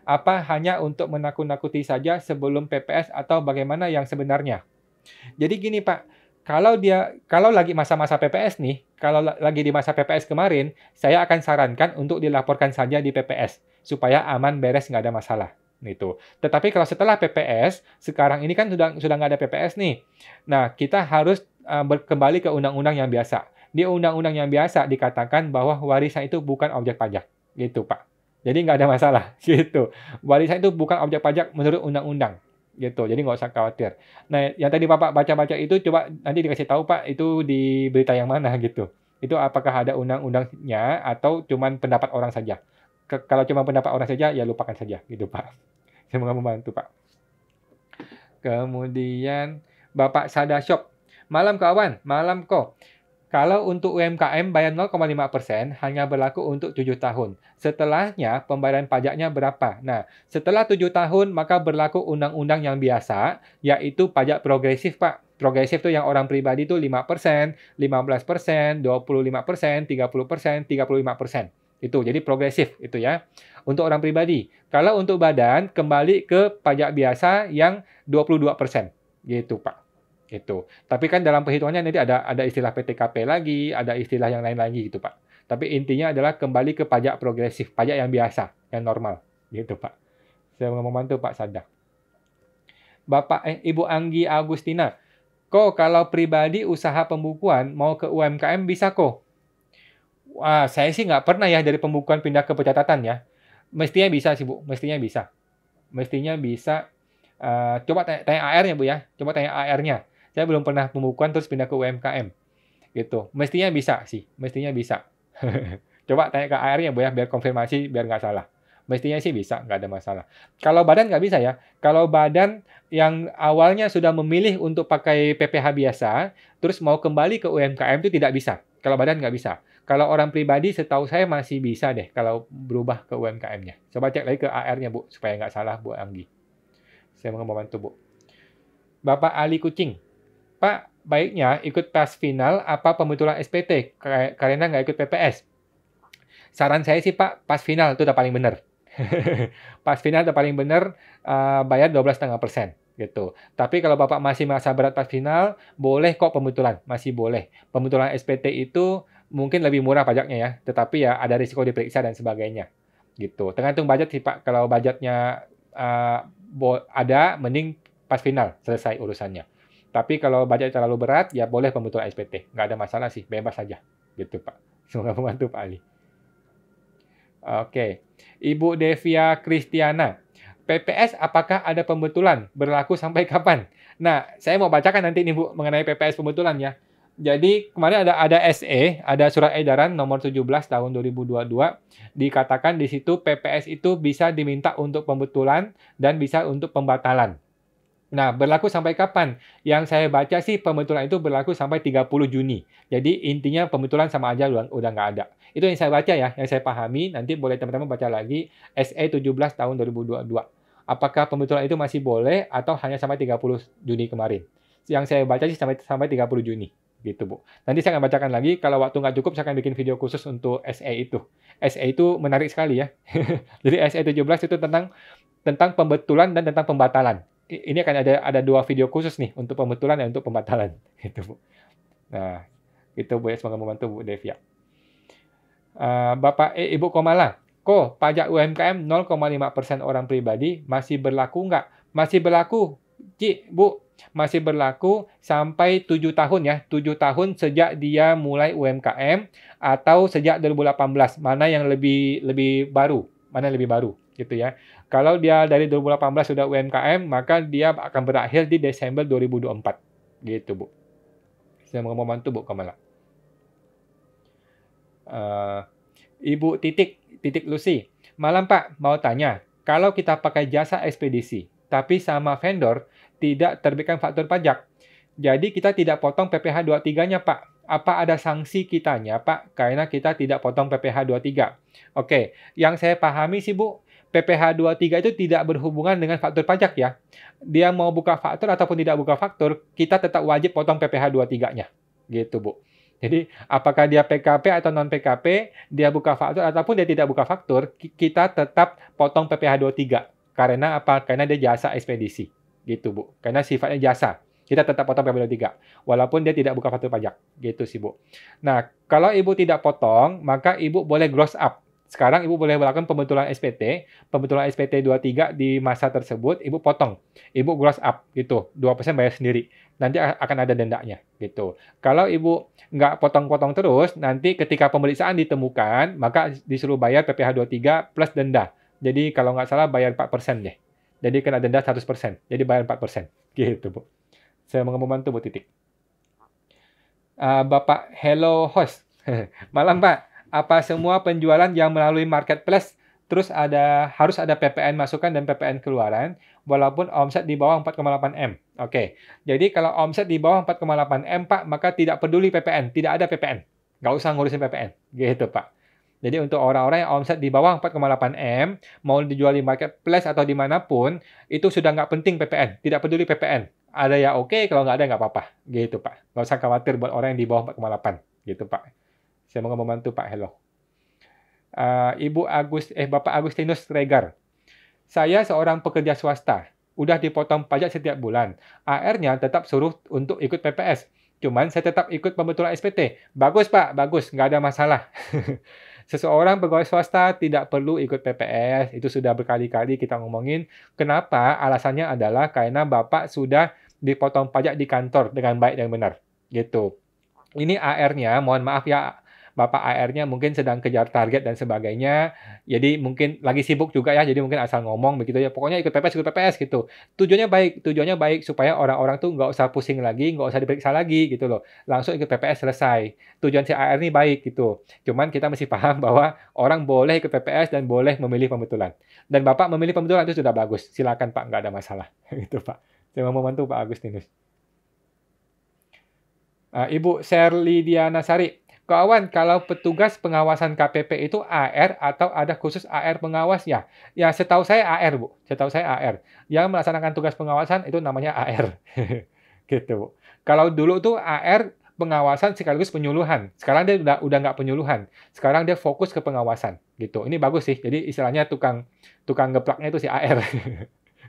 Speaker 1: Apa hanya untuk menakut-nakuti saja sebelum PPS atau bagaimana yang sebenarnya? Jadi gini Pak, kalau lagi masa-masa PPS nih, kalau lagi di masa PPS kemarin, saya akan sarankan untuk dilaporkan saja di PPS supaya aman beres nggak ada masalah. Gitu. Tetapi kalau setelah PPS, sekarang ini kan sudah nggak ada PPS nih. Nah, kita harus kembali ke undang-undang yang biasa. Di undang-undang yang biasa dikatakan bahwa warisan itu bukan objek pajak. Gitu, Pak. Jadi nggak ada masalah. Gitu. Warisan itu bukan objek pajak menurut undang-undang. Gitu. Jadi nggak usah khawatir. Nah, yang tadi Bapak baca-baca itu coba nanti dikasih tahu Pak, itu di berita yang mana gitu. Itu apakah ada undang-undangnya atau cuman pendapat orang saja. Kalau cuma pendapat orang saja, ya lupakan saja gitu Pak. Semoga membantu Pak. Kemudian Bapak Sada Shop. Malam kawan, malam kok. Kalau untuk UMKM bayar 0,5% hanya berlaku untuk 7 tahun. Setelahnya pembayaran pajaknya berapa? Nah, setelah 7 tahun maka berlaku undang-undang yang biasa, yaitu pajak progresif Pak. Progresif itu yang orang pribadi itu 5%, 15%, 25%, 30%, 35%. Itu, jadi progresif itu ya. Untuk orang pribadi. Kalau untuk badan, kembali ke pajak biasa yang 22%. Gitu Pak. Itu. Tapi kan dalam perhitungannya nanti ada istilah PTKP lagi, ada istilah yang lain lagi gitu, Pak. Tapi intinya adalah kembali ke pajak progresif, pajak yang biasa, yang normal. Gitu, Pak. Saya mau membantu Pak Sada. Ibu Anggi Agustina. Kok kalau pribadi usaha pembukuan mau ke UMKM bisa kok? Wah, saya sih nggak pernah ya dari pembukuan pindah ke pencatatan ya. Mestinya bisa sih, Bu. Mestinya bisa. Mestinya bisa. Coba tanya AR-nya, Bu ya. Coba tanya AR-nya. Saya belum pernah pembukuan terus pindah ke UMKM. Gitu. Mestinya bisa sih. Mestinya bisa. Coba tanya ke AR-nya, Bu ya, biar konfirmasi, biar nggak salah. Mestinya sih bisa, nggak ada masalah. Kalau badan nggak bisa ya. Kalau badan yang awalnya sudah memilih untuk pakai PPh biasa, terus mau kembali ke UMKM itu tidak bisa. Kalau badan nggak bisa. Kalau orang pribadi setahu saya masih bisa deh kalau berubah ke UMKM-nya. Coba cek lagi ke AR-nya, Bu, supaya nggak salah, Bu Anggi. Saya mau membantu, Bu. Bapak Ali Kucing. Pak, baiknya ikut pas final apa pembetulan SPT karena nggak ikut PPS? Saran saya sih, Pak, pas final itu udah paling benar. Pas final udah paling benar, bayar 12,5% gitu. Tapi kalau Bapak masih merasa berat pas final, boleh kok pembetulan, masih boleh. Pembetulan SPT itu mungkin lebih murah pajaknya ya, tetapi ya ada risiko diperiksa dan sebagainya. Gitu. Tergantung budget sih, Pak. Kalau budgetnya ada, mending pas final selesai urusannya. Tapi kalau budget terlalu berat, ya boleh pembetulan SPT. Nggak ada masalah sih, bebas saja. Gitu, Pak. Semoga membantu Pak Ali. Oke. Ibu Devia Kristiana. PPS apakah ada pembetulan? Berlaku sampai kapan? Nah, saya mau bacakan nanti nih Bu mengenai PPS pembetulan ya. Jadi kemarin ada SE, ada surat edaran nomor 17 tahun 2022, dikatakan di situ PPS itu bisa diminta untuk pembetulan dan bisa untuk pembatalan. Nah, berlaku sampai kapan? Yang saya baca sih pembetulan itu berlaku sampai 30 Juni. Jadi intinya pembetulan sama aja udah nggak ada. Itu yang saya baca ya, yang saya pahami. Nanti boleh teman-teman baca lagi SE 17 tahun 2022. Apakah pembetulan itu masih boleh atau hanya sampai 30 Juni kemarin? Yang saya baca sih sampai 30 Juni. Gitu, Bu. Nanti saya akan bacakan lagi. Kalau waktu nggak cukup, saya akan bikin video khusus untuk SE itu. SE itu menarik sekali ya. Jadi SE 17 itu tentang pembetulan dan tentang pembatalan. Ini akan ada 2 video khusus nih untuk pembetulan dan untuk pembatalan. Gitu, Bu. Nah, itu Bu ya, semoga membantu Bu Devia. Ibu Komala, kok pajak UMKM 0,5% orang pribadi masih berlaku nggak? Masih berlaku, Ci, Bu. Masih berlaku sampai 7 tahun ya. 7 tahun sejak dia mulai UMKM atau sejak 2018. Mana yang lebih baru? Mana yang lebih baru? Gitu ya. Kalau dia dari 2018 sudah UMKM, maka dia akan berakhir di Desember 2024. Gitu, Bu. Semoga membantu Bu Kamala. Ibu titik Lucy. Malam Pak, mau tanya, kalau kita pakai jasa ekspedisi, tapi sama vendor tidak terbitkan faktur pajak, jadi kita tidak potong PPh 23-nya Pak. Apa ada sanksi kitanya Pak, karena kita tidak potong PPh 23? Oke, yang saya pahami sih Bu, PPh 23 itu tidak berhubungan dengan faktur pajak ya. Dia mau buka faktur ataupun tidak buka faktur, kita tetap wajib potong PPh 23-nya. Gitu Bu. Jadi, apakah dia PKP atau non-PKP, dia buka faktur ataupun dia tidak buka faktur, kita tetap potong PPh 23. Karena apa? Karena dia jasa ekspedisi. Gitu, Bu. Karena sifatnya jasa. Kita tetap potong PPh 23. Walaupun dia tidak buka faktur pajak. Gitu sih, Bu. Nah, kalau Ibu tidak potong, maka Ibu boleh gross up. Sekarang Ibu boleh melakukan pembetulan SPT 23 di masa tersebut, Ibu potong. Ibu gross up, gitu. 2% bayar sendiri. Nanti akan ada dendanya, gitu. Kalau Ibu nggak potong-potong terus, nanti ketika pemeriksaan ditemukan, maka disuruh bayar PPh 23 plus denda. Jadi kalau nggak salah bayar 4% deh. Jadi kena denda 100%. Jadi bayar 4%. Gitu, Bu. Saya mau membantu, Bu Titik. Bapak Hello Host. Malam, Pak. Apa semua penjualan yang melalui marketplace terus harus ada PPN masukan dan PPN keluaran walaupun omset di bawah 4,8 M? Oke. Jadi kalau omset di bawah 4,8 M, Pak, maka tidak peduli PPN, tidak ada PPN. Nggak usah ngurusin PPN. Gitu, Pak. Jadi untuk orang-orang yang omset di bawah 4,8 M, mau dijual di marketplace atau dimanapun, itu sudah nggak penting PPN. Tidak peduli PPN. Ada ya oke, kalau nggak ada nggak apa-apa. Gitu, Pak. Nggak usah khawatir buat orang yang di bawah 4,8. Gitu, Pak. Saya mau membantu Pak Hello. Bapak Agustinus Regar. Saya seorang pekerja swasta. Udah dipotong pajak setiap bulan. AR-nya tetap suruh untuk ikut PPS. Cuman saya tetap ikut pembetulan SPT. Bagus, Pak. Bagus. Nggak ada masalah. Seseorang pegawai swasta tidak perlu ikut PPS. Itu sudah berkali-kali kita ngomongin. Kenapa? Alasannya adalah karena Bapak sudah dipotong pajak di kantor dengan baik dan benar. Gitu. Ini AR-nya, mohon maaf ya, Bapak AR-nya mungkin sedang kejar target dan sebagainya. Jadi mungkin lagi sibuk juga ya, jadi mungkin asal ngomong begitu ya. Pokoknya ikut PPS gitu. Tujuannya baik supaya orang-orang tuh nggak usah pusing lagi, nggak usah diperiksa lagi gitu loh. Langsung ikut PPS selesai. Tujuan si AR ini baik gitu. Cuman kita mesti paham bahwa orang boleh ikut PPS dan boleh memilih pembetulan. Dan Bapak memilih pembetulan itu sudah bagus. Silakan Pak, nggak ada masalah. Gitu Pak. Saya mau membantu Pak Agustinus. Ibu Sherly Dianasari. Kawan, kalau petugas pengawasan KPP itu AR atau ada khusus AR pengawas ya? Ya, setahu saya AR, Bu. Setahu saya AR. Yang melaksanakan tugas pengawasan itu namanya AR. Gitu, Bu. Kalau dulu tuh AR pengawasan sekaligus penyuluhan. Sekarang dia udah nggak penyuluhan. Sekarang dia fokus ke pengawasan. Gitu. Ini bagus sih. Jadi istilahnya tukang geplaknya itu si AR.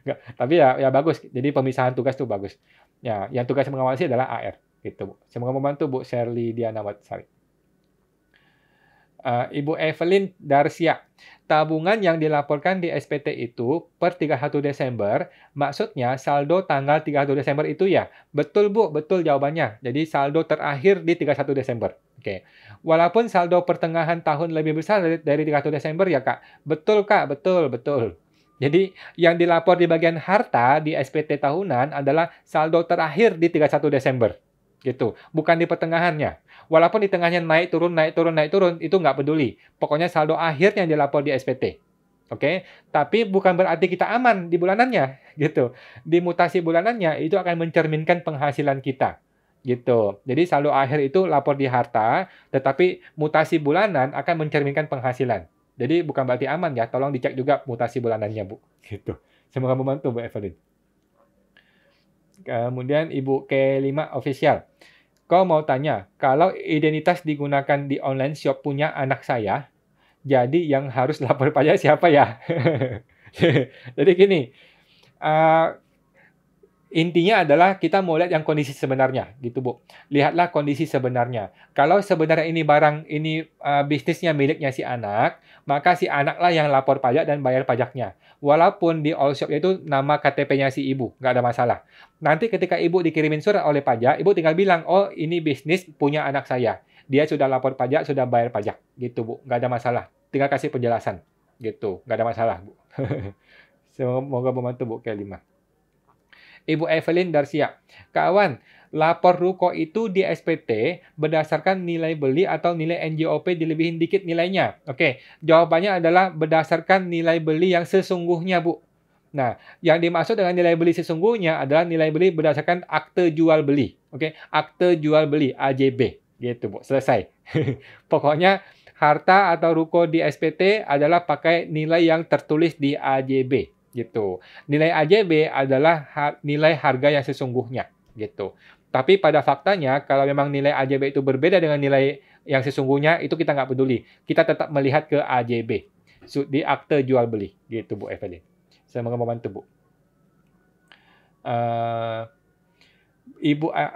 Speaker 1: Nggak, tapi ya bagus. Jadi pemisahan tugas tuh bagus. Ya, yang tugas mengawasi adalah AR. Gitu, Bu. Semoga membantu, Bu Sherly Dianawati. Ibu Evelyn Darsia. Tabungan yang dilaporkan di SPT itu per 31 Desember, maksudnya saldo tanggal 31 Desember itu ya? Betul, Bu. Betul jawabannya. Jadi saldo terakhir di 31 Desember. Oke. Walaupun saldo pertengahan tahun lebih besar dari 31 Desember ya, Kak? Betul, Kak. Betul. Jadi yang dilapor di bagian harta di SPT tahunan adalah saldo terakhir di 31 Desember. Gitu. Bukan di pertengahannya. Walaupun di tengahnya naik turun, itu nggak peduli. Pokoknya saldo akhir yang dilapor di SPT. Oke? Tapi bukan berarti kita aman di bulanannya. Gitu. Di mutasi bulanannya, itu akan mencerminkan penghasilan kita. Gitu. Jadi saldo akhir itu lapor di harta, tetapi mutasi bulanan akan mencerminkan penghasilan. Jadi bukan berarti aman ya. Tolong dicek juga mutasi bulanannya, Bu. Gitu. Semoga membantu, Bu Evelyn. Kemudian Ibu K5 Official. Kau mau tanya, kalau identitas digunakan di online shop punya anak saya, jadi yang harus lapor pajak siapa ya? Jadi gini, intinya adalah kita mau lihat yang kondisi sebenarnya, gitu Bu. Lihatlah kondisi sebenarnya. Kalau sebenarnya ini barang, ini bisnisnya miliknya si anak, maka si anaklah yang lapor pajak dan bayar pajaknya. Walaupun di all shop itu nama KTP-nya si ibu, nggak ada masalah. Nanti ketika ibu dikirimin surat oleh pajak, ibu tinggal bilang, oh ini bisnis punya anak saya. Dia sudah lapor pajak, sudah bayar pajak. Gitu Bu, nggak ada masalah. Tinggal kasih penjelasan. Gitu, nggak ada masalah Bu. Semoga membantu Bu K5. Ibu Evelyn Darsia. Kawan, lapor ruko itu di SPT berdasarkan nilai beli atau nilai NJOP dilebihin dikit nilainya. Oke, jawabannya adalah berdasarkan nilai beli yang sesungguhnya, Bu. Nah, yang dimaksud dengan nilai beli sesungguhnya adalah nilai beli berdasarkan akte jual beli. Oke, akte jual beli AJB. Gitu, Bu. Selesai. Pokoknya harta atau ruko di SPT adalah pakai nilai yang tertulis di AJB. Gitu. Nilai AJB adalah nilai harga yang sesungguhnya. Gitu. Tapi pada faktanya, kalau memang nilai AJB itu berbeda dengan nilai yang sesungguhnya, itu kita nggak peduli. Kita tetap melihat ke AJB. Di akte jual beli. Gitu, Bu Evelyn. Semoga membantu, Bu.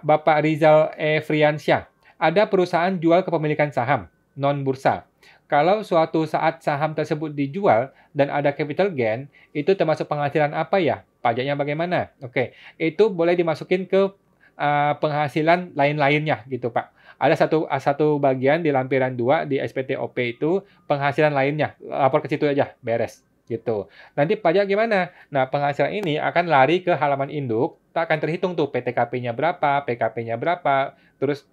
Speaker 1: Bapak Rizal Friansyah. Ada perusahaan jual kepemilikan saham, non-bursa. Kalau suatu saat saham tersebut dijual dan ada capital gain, itu termasuk penghasilan apa ya? Pajaknya bagaimana? Oke, itu boleh dimasukin ke penghasilan lain-lainnya gitu, Pak. Ada satu bagian di lampiran 2 di SPTOP itu penghasilan lainnya. Lapor ke situ aja, beres. Gitu. Nanti pajak gimana? Nah, penghasilan ini akan lari ke halaman induk, tak akan terhitung tuh PTKP-nya berapa, PKP-nya berapa, terus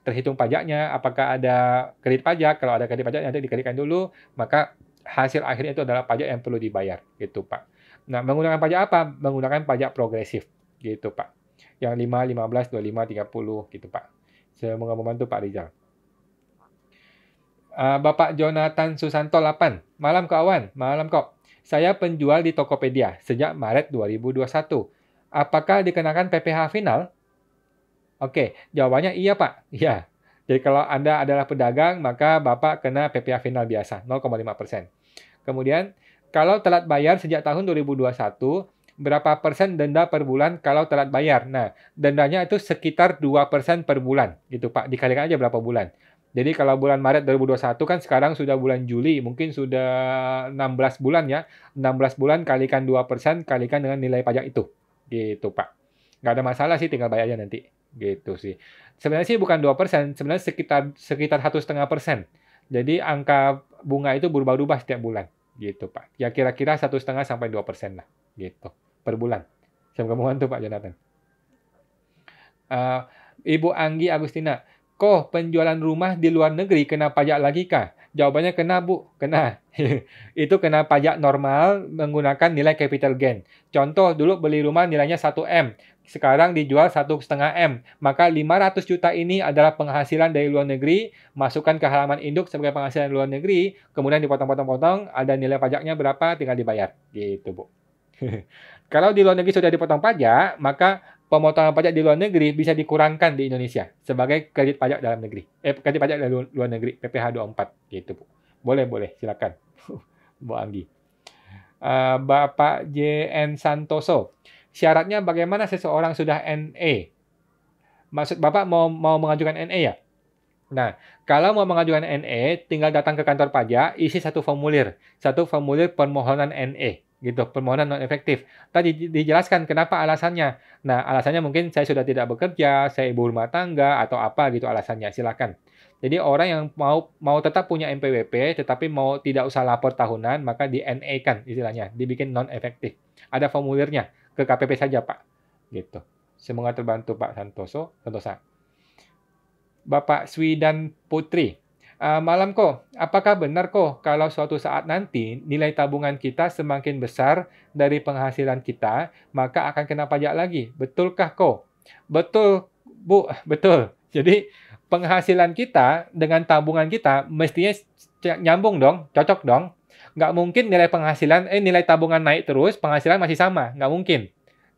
Speaker 1: terhitung pajaknya, apakah ada kredit pajak. Kalau ada kredit pajak nanti dikreditkan dulu, maka hasil akhirnya itu adalah pajak yang perlu dibayar, gitu, Pak. Nah, menggunakan pajak apa? Menggunakan pajak progresif, gitu, Pak. Yang 5, 15, 25, 30, gitu, Pak. Semoga membantu, Pak Rizal. Bapak Jonathan Susanto 8. Malam kawan, malam kok. Saya penjual di Tokopedia sejak Maret 2021. Apakah dikenakan PPh final? Oke, jawabannya iya, Pak. Iya. Jadi kalau Anda adalah pedagang, maka Bapak kena PPh final biasa, 0,5%. Kemudian, kalau telat bayar sejak tahun 2021, berapa persen denda per bulan kalau telat bayar? Nah, dendanya itu sekitar 2% per bulan, gitu, Pak. Dikalikan aja berapa bulan. Jadi kalau bulan Maret 2021 kan sekarang sudah bulan Juli, mungkin sudah 16 bulan ya. 16 bulan kalikan 2%, kalikan dengan nilai pajak itu. Gitu, Pak. Nggak ada masalah sih, tinggal bayar aja nanti. Gitu sih. Sebenarnya sih bukan 2%, sebenarnya sekitar 1,5%. Jadi angka bunga itu berubah-ubah setiap bulan. Gitu, Pak. Ya kira-kira 1,5 sampai 2% lah. Gitu. Per bulan. Semoga membantu, Pak Jonathan. Ibu Anggi Agustina. Kok penjualan rumah di luar negeri kena pajak lagi kah? Jawabannya kena, Bu. Kena. Itu kena pajak normal menggunakan nilai capital gain. Contoh, dulu beli rumah nilainya 1M. Sekarang dijual 1,5M. Maka 500 juta ini adalah penghasilan dari luar negeri. Masukkan ke halaman induk sebagai penghasilan luar negeri. Kemudian dipotong-potong-potong. Ada nilai pajaknya berapa, tinggal dibayar. Gitu, Bu. Kalau di luar negeri sudah dipotong pajak, maka pemotongan pajak di luar negeri bisa dikurangkan di Indonesia sebagai kredit pajak dalam negeri. Kredit pajak dari luar negeri, PPh 24 gitu, Bu. Boleh, silakan. Bu Anggi. Bapak JN Santoso. Syaratnya bagaimana seseorang sudah NE? Maksud Bapak mau mengajukan NE ya? Nah, kalau mau mengajukan NE, tinggal datang ke kantor pajak, isi satu formulir permohonan NE. Gitu, permohonan non efektif. Tadi dijelaskan kenapa alasannya. Nah, alasannya mungkin saya sudah tidak bekerja, saya ibu rumah tangga atau apa gitu alasannya. Silakan. Jadi orang yang mau tetap punya NPWP tetapi mau tidak usah lapor tahunan, maka di NE-kan istilahnya, dibikin non efektif. Ada formulirnya, ke KPP saja, Pak. Gitu. Semoga terbantu Pak Santosa. Bapak Swidan Putri. Malam kok, apakah benar kok kalau suatu saat nanti nilai tabungan kita semakin besar dari penghasilan kita, maka akan kena pajak lagi? Betulkah kok? Betul, Bu, betul. Jadi penghasilan kita dengan tabungan kita mestinya nyambung dong, cocok dong. Nggak mungkin nilai tabungan naik terus, penghasilan masih sama. Nggak mungkin.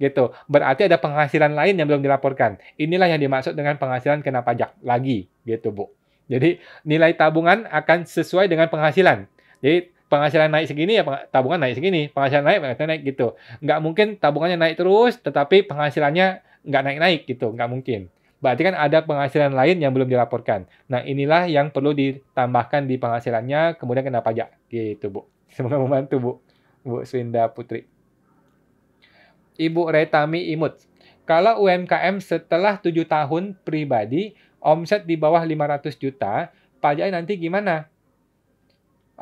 Speaker 1: Gitu. Berarti ada penghasilan lain yang belum dilaporkan. Inilah yang dimaksud dengan penghasilan kena pajak lagi. Gitu, Bu. Jadi nilai tabungan akan sesuai dengan penghasilan. Jadi penghasilan naik segini ya tabungan naik segini, penghasilan naik gitu. Nggak mungkin tabungannya naik terus, tetapi penghasilannya nggak naik-naik gitu, nggak mungkin. Berarti kan ada penghasilan lain yang belum dilaporkan. Nah inilah yang perlu ditambahkan di penghasilannya, kemudian kena pajak gitu, Bu. Semoga membantu, Bu. Bu Swinda Putri. Ibu Retami Imut. Kalau UMKM setelah 7 tahun pribadi, omset di bawah 500 juta, pajaknya nanti gimana?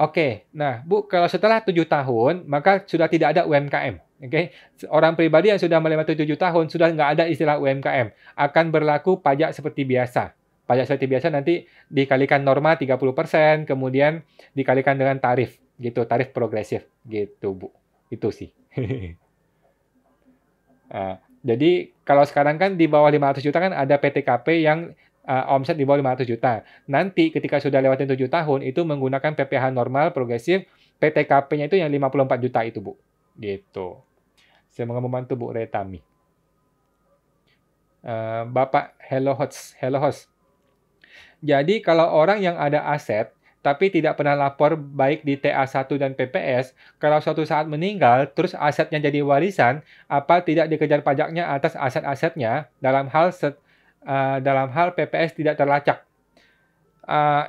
Speaker 1: Oke, nah Bu, kalau setelah 7 tahun, maka sudah tidak ada UMKM. Oke, orang pribadi yang sudah melewati 7 tahun, sudah nggak ada istilah UMKM. Akan berlaku pajak seperti biasa. Pajak seperti biasa nanti dikalikan norma 30%, kemudian dikalikan dengan tarif, gitu, tarif progresif, gitu Bu. Itu sih. Jadi kalau sekarang kan di bawah 500 juta kan ada PTKP yang omset di bawah 500 juta. Nanti ketika sudah lewatin 7 tahun itu menggunakan PPh normal progresif, PTKP-nya itu yang 54 juta itu, Bu. Gitu. Semoga membantu Bu Retami. Bapak Hello Host. Jadi kalau orang yang ada aset tapi tidak pernah lapor baik di TA1 dan PPS, kalau suatu saat meninggal, terus asetnya jadi warisan, apa tidak dikejar pajaknya atas aset-asetnya dalam hal PPS tidak terlacak?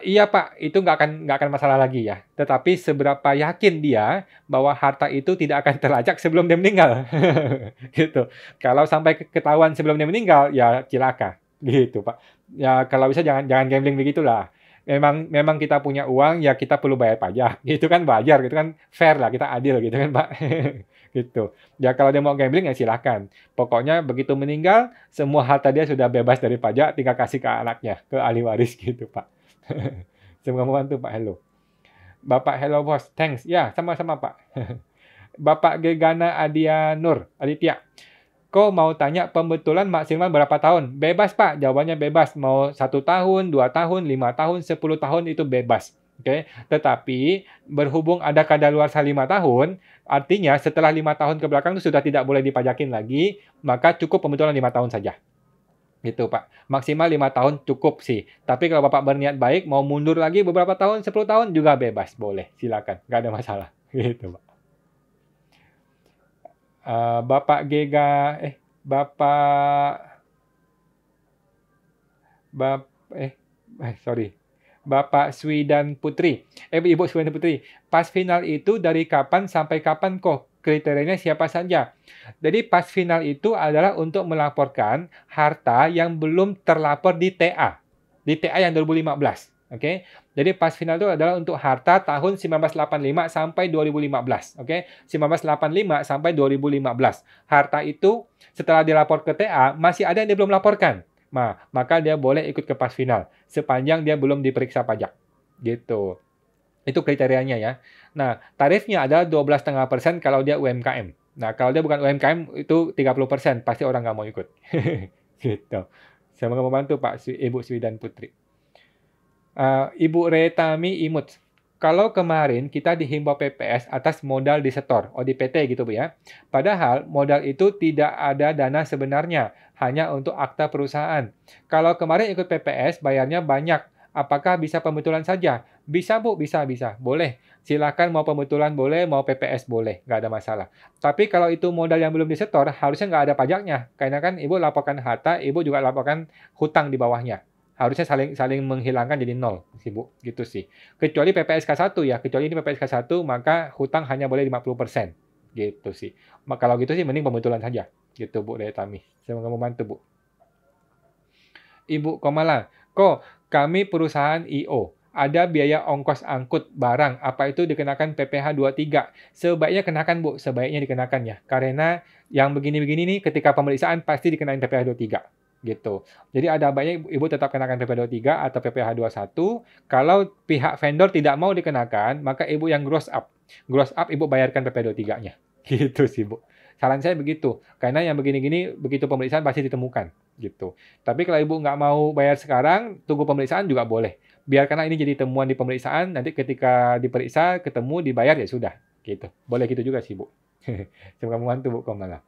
Speaker 1: Iya Pak, itu nggak akan masalah lagi ya. Tetapi seberapa yakin dia bahwa harta itu tidak akan terlacak sebelum dia meninggal, gitu. Kalau sampai ketahuan sebelum dia meninggal, ya cilaka, gitu Pak. Ya kalau bisa jangan jangan gambling begitulah. Memang kita punya uang, ya kita perlu bayar pajak. Gitu kan wajar, gitu kan fair lah, kita adil gitu kan Pak. Gitu. Ya kalau dia mau gambling ya silakan. Pokoknya begitu meninggal, semua harta dia sudah bebas dari pajak, tinggal kasih ke anaknya, ke ahli waris gitu Pak. Semoga membantu Pak Hello. Bapak Hello Bos, thanks. Ya, sama-sama Pak. Bapak Gegana Aditya. Kau mau tanya pembetulan maksimal berapa tahun? Bebas Pak, jawabannya bebas. Mau 1 tahun, 2 tahun, 5 tahun, 10 tahun itu bebas. Oke, tetapi berhubung ada kadaluarsa 5 tahun, artinya setelah 5 tahun ke belakang itu sudah tidak boleh dipajakin lagi, maka cukup pembetulan 5 tahun saja. Gitu Pak. Maksimal 5 tahun cukup sih. Tapi kalau Bapak berniat baik, mau mundur lagi beberapa tahun, 10 tahun juga bebas. Boleh, silakan. Nggak ada masalah. Gitu Pak. Bapak Gega, sorry. Bapak Swidan Putri. Ibu Swidan Putri. Pas final itu dari kapan sampai kapan kok? Kriterianya siapa saja? Jadi pas final itu adalah untuk melaporkan harta yang belum terlapor di TA. Di TA yang 2015. Oke. Jadi pas final itu adalah untuk harta tahun 1985 sampai 2015. Oke. 1985 sampai 2015. Harta itu setelah dilapor ke TA, masih ada yang dia belum laporkan. Nah, maka dia boleh ikut ke pas final sepanjang dia belum diperiksa pajak. Gitu. Itu kriterianya ya. Nah, tarifnya adalah 12,5% kalau dia UMKM. Nah, kalau dia bukan UMKM itu 30%, pasti orang nggak mau ikut. Gitu. Semoga membantu Pak Ibu Swidan Putri. Ibu Retami Imut. Kalau kemarin kita dihimbau PPS atas modal disetor, ODPT gitu Bu ya. Padahal modal itu tidak ada dana sebenarnya, hanya untuk akta perusahaan. Kalau kemarin ikut PPS bayarnya banyak, apakah bisa pembetulan saja? Bisa Bu, bisa. Boleh. Silakan mau pembetulan boleh, mau PPS boleh, nggak ada masalah. Tapi kalau itu modal yang belum disetor, harusnya nggak ada pajaknya. Karena kan Ibu laporkan harta, Ibu juga laporkan hutang di bawahnya. Harusnya saling menghilangkan jadi nol sih Bu, gitu sih. Kecuali PPSK 1 ya, kecuali ini PPSK 1 maka hutang hanya boleh 50%. Gitu sih. Kalau gitu sih mending pembetulan saja. Gitu Bu Retami. Semoga membantu Bu. Ibu Komala, kok kami perusahaan IO, ada biaya ongkos angkut barang, apa itu dikenakan PPh 23? Sebaiknya kenakan Bu, sebaiknya dikenakan ya. Karena yang begini-begini nih ketika pemeriksaan pasti dikenain PPh 23. Gitu. Jadi ada baiknya Ibu tetap kenakan PPh 23 atau PPh 21. Kalau pihak vendor tidak mau dikenakan, maka Ibu yang gross up. Gross up Ibu bayarkan PPh 23-nya. Gitu sih, Bu. Saran saya begitu. Karena yang begini-gini begitu pemeriksaan pasti ditemukan, gitu. Tapi kalau Ibu nggak mau bayar sekarang, tunggu pemeriksaan juga boleh. Biarkanlah ini jadi temuan di pemeriksaan, nanti ketika diperiksa, ketemu, dibayar, ya sudah. Gitu. Boleh gitu juga sih, Bu. Semoga membantu, Bu Komala.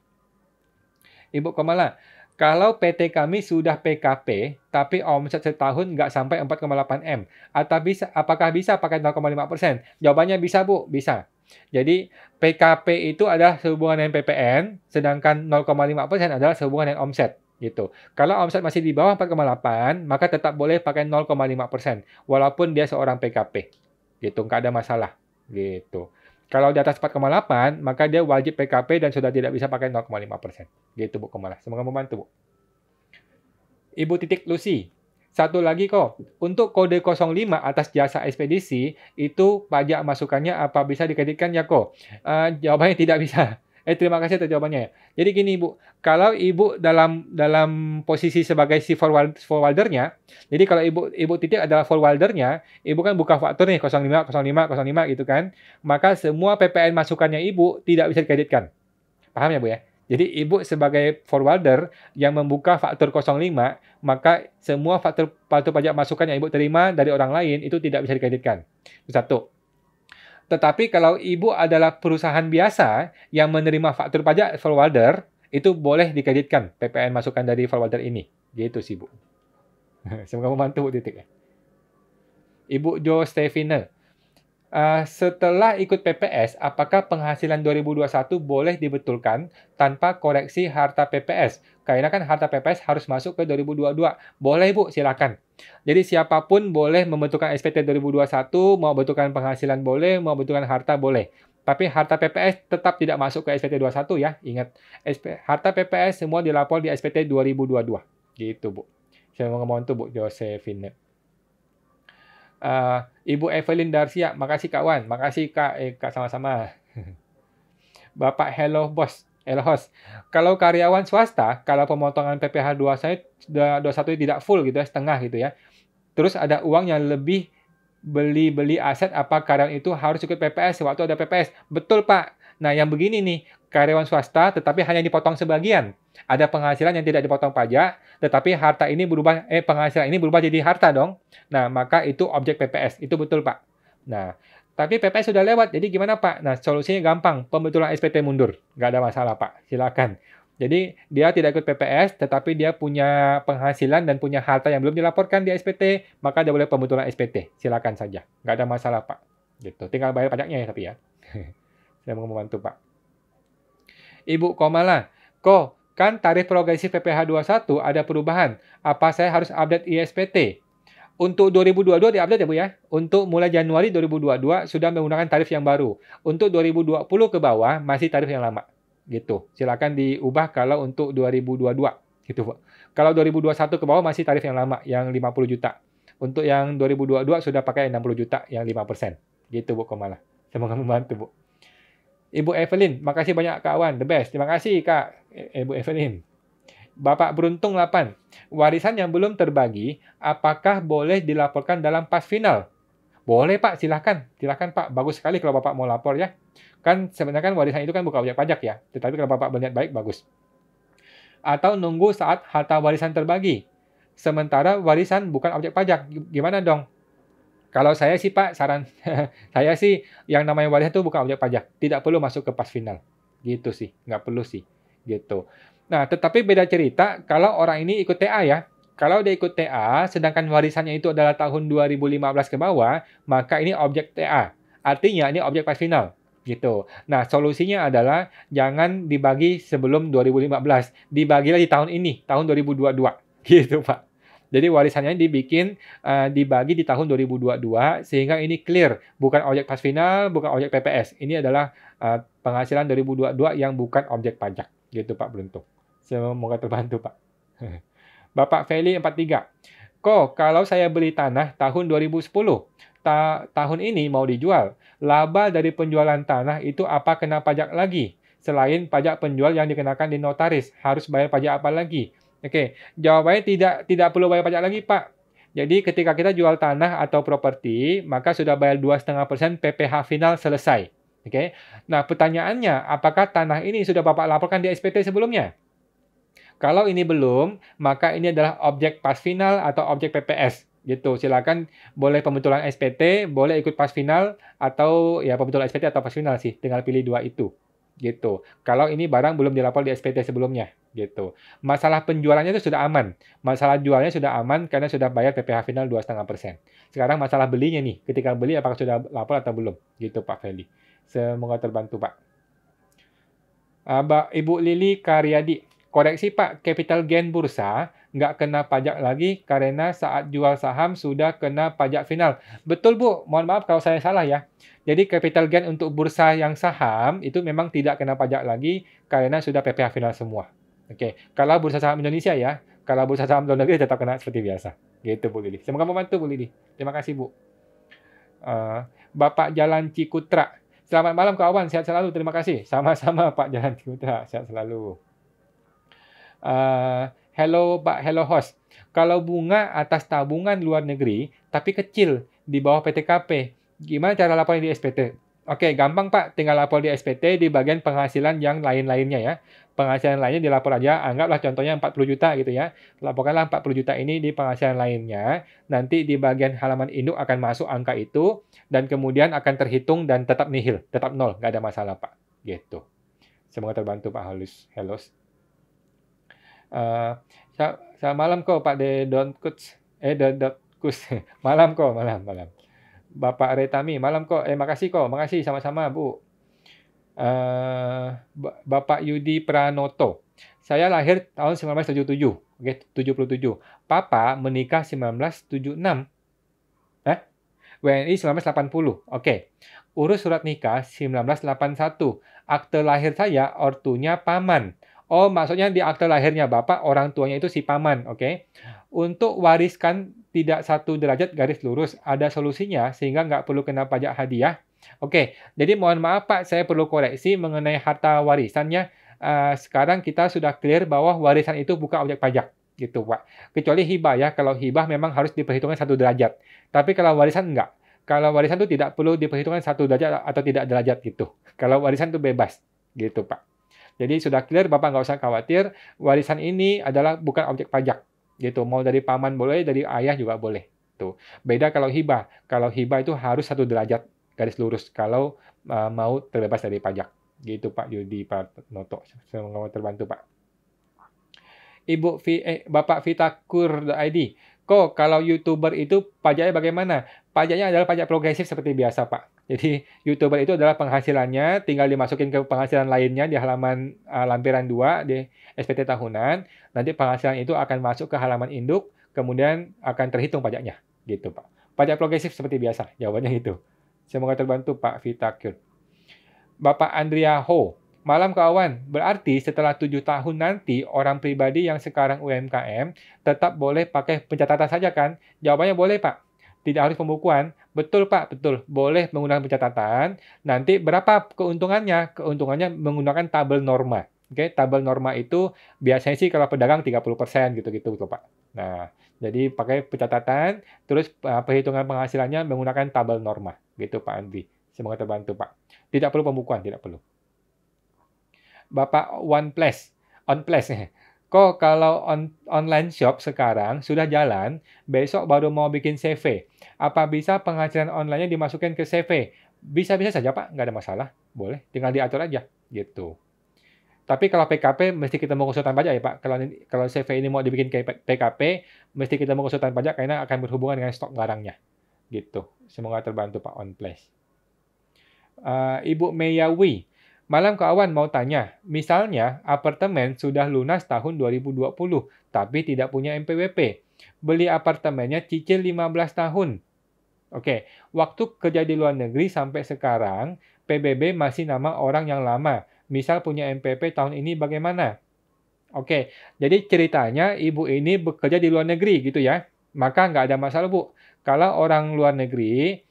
Speaker 1: Ibu Komala, kalau PT kami sudah PKP, tapi omset setahun nggak sampai 4,8 M, apakah bisa pakai 0,5%? Jawabannya bisa, Bu. Bisa. Jadi, PKP itu adalah sehubungan dengan PPN, sedangkan 0,5% adalah sehubungan dengan omset. Gitu. Kalau omset masih di bawah 4,8, maka tetap boleh pakai 0,5%, walaupun dia seorang PKP. Gitu, nggak ada masalah. Gitu. Kalau di atas 4,8, maka dia wajib PKP dan sudah tidak bisa pakai 0,5%. Gitu, Bu Komala. Semoga membantu, Bu. Ibu Titik Lucy. Satu lagi kok, untuk kode 05 atas jasa ekspedisi, itu pajak masukannya apa bisa dikreditkan ya kok? Jawabannya tidak bisa. Terima kasih atas jawabannya ya. Jadi gini Ibu, kalau Ibu dalam posisi sebagai si forwardernya, jadi kalau Ibu Titik adalah forwardernya, Ibu kan buka faktur nih 05, 05, 05 gitu kan, maka semua PPN masukannya Ibu tidak bisa dikreditkan. Paham ya Bu ya? Jadi Ibu sebagai forwarder yang membuka faktur 05, maka semua faktur pajak masukan yang Ibu terima dari orang lain itu tidak bisa dikreditkan. Itu satu. Tetapi kalau Ibu adalah perusahaan biasa yang menerima faktur pajak forwarder, itu boleh dikreditkan PPN masukan dari forwarder ini. Gitu sih Bu. Semoga membantu Bu Titik. Ibu Jo Stevina. Setelah ikut PPS, apakah penghasilan 2021 boleh dibetulkan tanpa koreksi harta PPS? Karena kan harta PPS harus masuk ke 2022. Boleh, Bu, silakan. Jadi siapapun boleh membetulkan SPT 2021, mau betulkan penghasilan boleh, mau betulkan harta boleh. Tapi harta PPS tetap tidak masuk ke SPT 21 ya. Ingat, harta PPS semua dilapor di SPT 2022. Gitu, Bu. Saya mau ngomong tuh, Bu Josephine. Ibu Evelyn Darsia, makasih kawan, makasih Kak, Kak sama-sama. Bapak Hello Boss, Hello Host. Kalau karyawan swasta, kalau pemotongan PPh 21 tidak full gitu ya, setengah gitu ya. Terus ada uang yang lebih beli aset, apa karyawan itu harus ikut PPS sewaktu ada PPS? Betul Pak. Nah yang begini nih, karyawan swasta tetapi hanya dipotong sebagian. Ada penghasilan yang tidak dipotong pajak, tetapi harta ini berubah, penghasilan ini berubah jadi harta dong. Nah, maka itu objek PPS. Itu betul, Pak. Nah, tapi PPS sudah lewat, jadi gimana, Pak? Nah, solusinya gampang, pembetulan SPT mundur. Nggak ada masalah, Pak. Silakan. Jadi, dia tidak ikut PPS, tetapi dia punya penghasilan dan punya harta yang belum dilaporkan di SPT, maka dia boleh pembetulan SPT. Silakan saja. Nggak ada masalah, Pak. Gitu. Tinggal bayar pajaknya ya, tapi ya. Saya mau membantu, Pak. Ibu Komala, kan tarif progresif PPh 21 ada perubahan. Apa saya harus update ISPT? Untuk 2022 diupdate ya Bu ya. Untuk mulai Januari 2022 sudah menggunakan tarif yang baru. Untuk 2020 ke bawah masih tarif yang lama. Gitu. Silakan diubah kalau untuk 2022 gitu, Bu. Kalau 2021 ke bawah masih tarif yang lama yang 50 juta. Untuk yang 2022 sudah pakai 60 juta yang 5%. Gitu Bu Komala. Semoga membantu Bu. Ibu Evelyn, makasih banyak kawan, the best. Terima kasih Kak Ibu Evelyn. Bapak Beruntung 8, warisan yang belum terbagi, apakah boleh dilaporkan dalam pas final? Boleh Pak, silahkan. Silahkan Pak, bagus sekali kalau Bapak mau lapor ya. Kan sebenarnya kan warisan itu kan bukan objek pajak ya, tetapi kalau Bapak berniat baik, bagus. Atau nunggu saat harta warisan terbagi. Sementara warisan bukan objek pajak, gimana dong? Kalau saya sih Pak, saran saya sih yang namanya warisan itu bukan objek pajak. Tidak perlu masuk ke pas final. Gitu sih, nggak perlu sih. Gitu. Nah, tetapi beda cerita kalau orang ini ikut TA ya. Kalau dia ikut TA, sedangkan warisannya itu adalah tahun 2015 ke bawah, maka ini objek TA. Artinya ini objek pas final. Gitu. Nah, solusinya adalah jangan dibagi sebelum 2015. Dibagilah di tahun ini, tahun 2022. Gitu, Pak. Jadi warisannya dibagi di tahun 2022 sehingga ini clear, bukan objek pas final, bukan objek PPS. Ini adalah penghasilan 2022 yang bukan objek pajak. Gitu Pak Beruntung. Semoga terbantu Pak. Bapak Feli 43. Kalau saya beli tanah tahun 2010, tahun ini mau dijual, laba dari penjualan tanah itu apa kena pajak lagi? Selain pajak penjual yang dikenakan di notaris, harus bayar pajak apa lagi? Oke, jawabannya tidak perlu bayar pajak lagi, Pak. Jadi ketika kita jual tanah atau properti, maka sudah bayar 2,5% PPh final selesai. Oke. Nah, pertanyaannya, apakah tanah ini sudah Bapak laporkan di SPT sebelumnya? Kalau ini belum, maka ini adalah objek pas final atau objek PPS. Gitu. Silakan boleh pembetulan SPT, boleh ikut pas final atau ya pembetulan SPT atau pas final sih. Tinggal pilih dua itu. Gitu. Kalau ini barang belum dilapor di SPT sebelumnya, gitu. Masalah penjualannya itu sudah aman. Masalah jualnya sudah aman karena sudah bayar PPh final 2,5%. Sekarang masalah belinya nih, ketika beli apakah sudah lapor atau belum? Gitu Pak Feli. Semoga terbantu Pak. Ibu Lili Karyadi, koreksi Pak, capital gain bursa nggak kena pajak lagi karena saat jual saham sudah kena pajak final. Betul Bu, mohon maaf kalau saya salah ya. Jadi capital gain untuk bursa yang saham itu memang tidak kena pajak lagi karena sudah PPh final semua. Oke, kalau bursa saham Indonesia ya, Kalau bursa saham luar negeri tetap kena seperti biasa. Gitu Bu Lili. Semoga membantu Bu Lili. Terima kasih Bu. Bapak Jalan Cikutra. Selamat malam kawan, sehat selalu. Terima kasih. Sama-sama Pak Jalan Cikutra, sehat selalu. Hello Pak, hello host. Kalau bunga atas tabungan luar negeri, tapi kecil di bawah PTKP, gimana cara laporan di SPT? Oke, gampang Pak. Tinggal lapor di SPT di bagian penghasilan yang lain-lainnya ya. Penghasilan lainnya dilapor aja. Anggaplah contohnya 40 juta gitu ya. Laporkanlah 40 juta ini di penghasilan lainnya. Nanti di bagian halaman induk akan masuk angka itu. Dan kemudian akan terhitung dan tetap nihil. Tetap nol. Nggak ada masalah Pak. Gitu. Semoga terbantu Pak Helos. Selamat malam kok Pak De Don Kuts. Malam kok, malam. Bapak Retami, malam kok. Makasih kok, makasih sama-sama Bu. Bapak Yudi Pranoto. Saya lahir tahun 1977, oke, 77. Papa menikah 1976. WNI 1980, oke. Urus surat nikah 1981. Akte lahir saya ortunya paman. Oh, maksudnya di akte lahirnya Bapak, orang tuanya itu si paman, oke. Untuk wariskan tidak 1 derajat garis lurus, ada solusinya sehingga nggak perlu kena pajak hadiah. Oke, jadi mohon maaf Pak, saya perlu koreksi mengenai harta warisannya. Sekarang kita sudah clear bahwa warisan itu bukan objek pajak, gitu Pak. Kecuali hibah ya, kalau hibah memang harus diperhitungkan 1 derajat. Tapi kalau warisan enggak. Kalau warisan itu tidak perlu diperhitungkan 1 derajat atau tidak derajat gitu. Kalau warisan itu bebas, gitu Pak. Jadi sudah clear, Bapak nggak usah khawatir. Warisan ini adalah bukan objek pajak, gitu. Mau dari paman boleh, dari ayah juga boleh. Tuh. Beda kalau hibah. Kalau hibah itu harus 1 derajat garis lurus kalau mau terbebas dari pajak. Gitu Pak Yudi Pranoto. Semoga terbantu Pak. Bapak Vitakur.id. Kok kalau YouTuber itu pajaknya bagaimana? Pajaknya adalah pajak progresif seperti biasa, Pak. Jadi YouTuber itu adalah penghasilannya tinggal dimasukin ke penghasilan lainnya di halaman lampiran 2 di SPT tahunan. Nanti penghasilan itu akan masuk ke halaman induk, kemudian akan terhitung pajaknya. Gitu, Pak. Pajak progresif seperti biasa. Jawabannya itu. Semoga terbantu Pak Vitakur. Bapak Andrea Ho. Malam kawan, berarti setelah 7 tahun nanti orang pribadi yang sekarang UMKM tetap boleh pakai pencatatan saja kan? Jawabannya boleh Pak. Tidak harus pembukuan. Betul Pak, betul. Boleh menggunakan pencatatan. Nanti berapa keuntungannya? Keuntungannya menggunakan tabel norma. Oke, tabel norma itu biasanya sih kalau pedagang 30% gitu-gitu tuh Pak. Nah, jadi pakai pencatatan, terus perhitungan penghasilannya menggunakan tabel norma. Gitu Pak Andri. Semoga terbantu Pak. Tidak perlu pembukuan, tidak perlu. Bapak OnePlus. Kok kalau online shop sekarang sudah jalan, besok baru mau bikin CV. Apa bisa penghasilan online-nya dimasukkan ke CV? Bisa-bisa saja Pak, nggak ada masalah. Boleh, tinggal diatur aja. Gitu. Tapi kalau PKP, mesti kita mau konsultan pajak ya Pak. Kalau CV ini mau dibikin ke PKP, mesti kita mau konsultan pajak karena akan berhubungan dengan stok barangnya. Gitu. Semoga terbantu Pak OnePlus. Ibu Meyawi. Malam kawan mau tanya, misalnya apartemen sudah lunas tahun 2020, tapi tidak punya NPWP. Beli apartemennya cicil 15 tahun. Oke, waktu kerja di luar negeri sampai sekarang, PBB masih nama orang yang lama. Misal punya NPWP tahun ini bagaimana? Oke, jadi ceritanya ibu ini bekerja di luar negeri gitu ya. Maka nggak ada masalah Bu. Kalau orang luar negeri,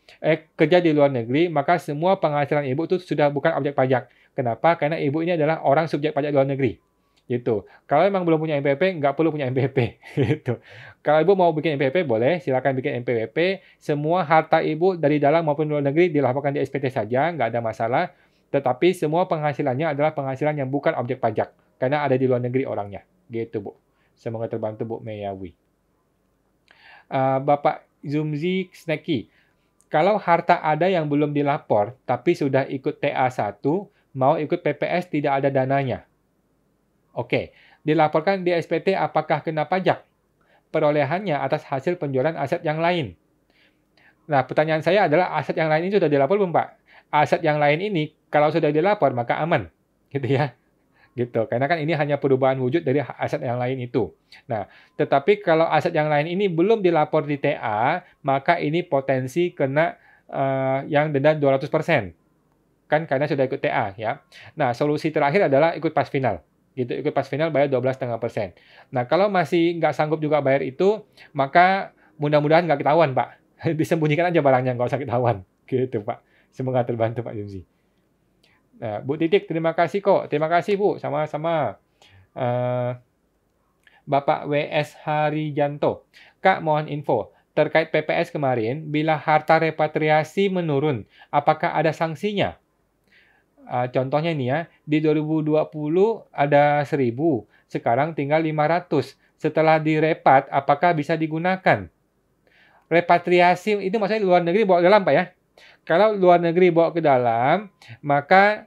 Speaker 1: kerja di luar negeri, maka semua penghasilan ibu itu sudah bukan objek pajak. Kenapa? Karena ibu ini adalah orang subjek pajak luar negeri. Gitu. Kalau memang belum punya NPWP, nggak perlu punya NPWP. Gitu. Kalau ibu mau bikin NPWP, boleh. Silakan bikin NPWP. Semua harta ibu dari dalam maupun luar negeri dilaporkan di SPT saja, nggak ada masalah. Tetapi semua penghasilannya adalah penghasilan yang bukan objek pajak. Karena ada di luar negeri orangnya. Gitu, Bu. Semoga terbantu, Bu Meyawi. Bapak Zumzi Sneki. Kalau harta ada yang belum dilapor, tapi sudah ikut TA1, mau ikut PPS tidak ada dananya. Oke, dilaporkan di SPT apakah kena pajak? Perolehannya atas hasil penjualan aset yang lain. Nah, pertanyaan saya adalah aset yang lain ini sudah dilapor belum, Pak? Aset yang lain ini, kalau sudah dilapor, maka aman. Gitu ya. Gitu. Karena kan ini hanya perubahan wujud dari aset yang lain itu. Nah, tetapi kalau aset yang lain ini belum dilapor di TA, maka ini potensi kena yang denda 200%. Kan karena sudah ikut TA ya. Nah, solusi terakhir adalah ikut pas final. Gitu, ikut pas final bayar 12,5%. Nah, kalau masih nggak sanggup juga bayar itu, maka mudah-mudahan nggak ketahuan, Pak. Disembunyikan aja barangnya, nggak usah ketahuan. Gitu, Pak. Semoga terbantu, Pak Jumzi. Nah, Bu Titik, terima kasih kok. Terima kasih, Bu. Sama-sama. Uh, Bapak WS Harijanto. Kak, mohon info. Terkait PPS kemarin, bila harta repatriasi menurun, apakah ada sanksinya? Contohnya nih ya, di 2020 ada 1.000, sekarang tinggal 500. Setelah direpat, apakah bisa digunakan? Repatriasi itu maksudnya luar negeri bawa ke dalam, Pak ya. Kalau luar negeri bawa ke dalam, maka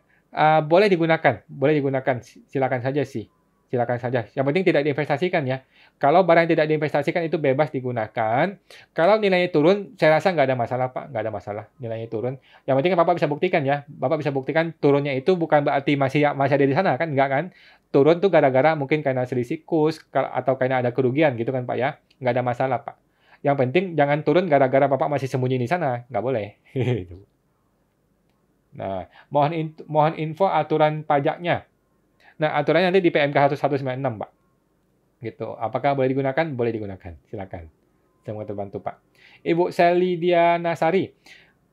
Speaker 1: boleh digunakan. Boleh digunakan, silakan saja sih. Silakan saja. Yang penting tidak diinvestasikan ya. Kalau barang yang tidak diinvestasikan itu bebas digunakan. Kalau nilainya turun, saya rasa nggak ada masalah, Pak. Nggak ada masalah nilainya turun. Yang penting Bapak bisa buktikan ya. Bapak bisa buktikan turunnya itu bukan berarti masih ada di sana kan? Nggak kan? Turun tuh gara-gara mungkin karena selisih kurs atau karena ada kerugian gitu kan, Pak ya. Nggak ada masalah, Pak. Yang penting jangan turun gara-gara Bapak masih sembunyi di sana. Nggak boleh. Nah, mohon info aturan pajaknya. Nah, aturannya nanti di PMK 1196, Pak. Gitu. Apakah boleh digunakan? Boleh digunakan. Silakan. Semoga terbantu, Pak. Ibu Selidia Nasari.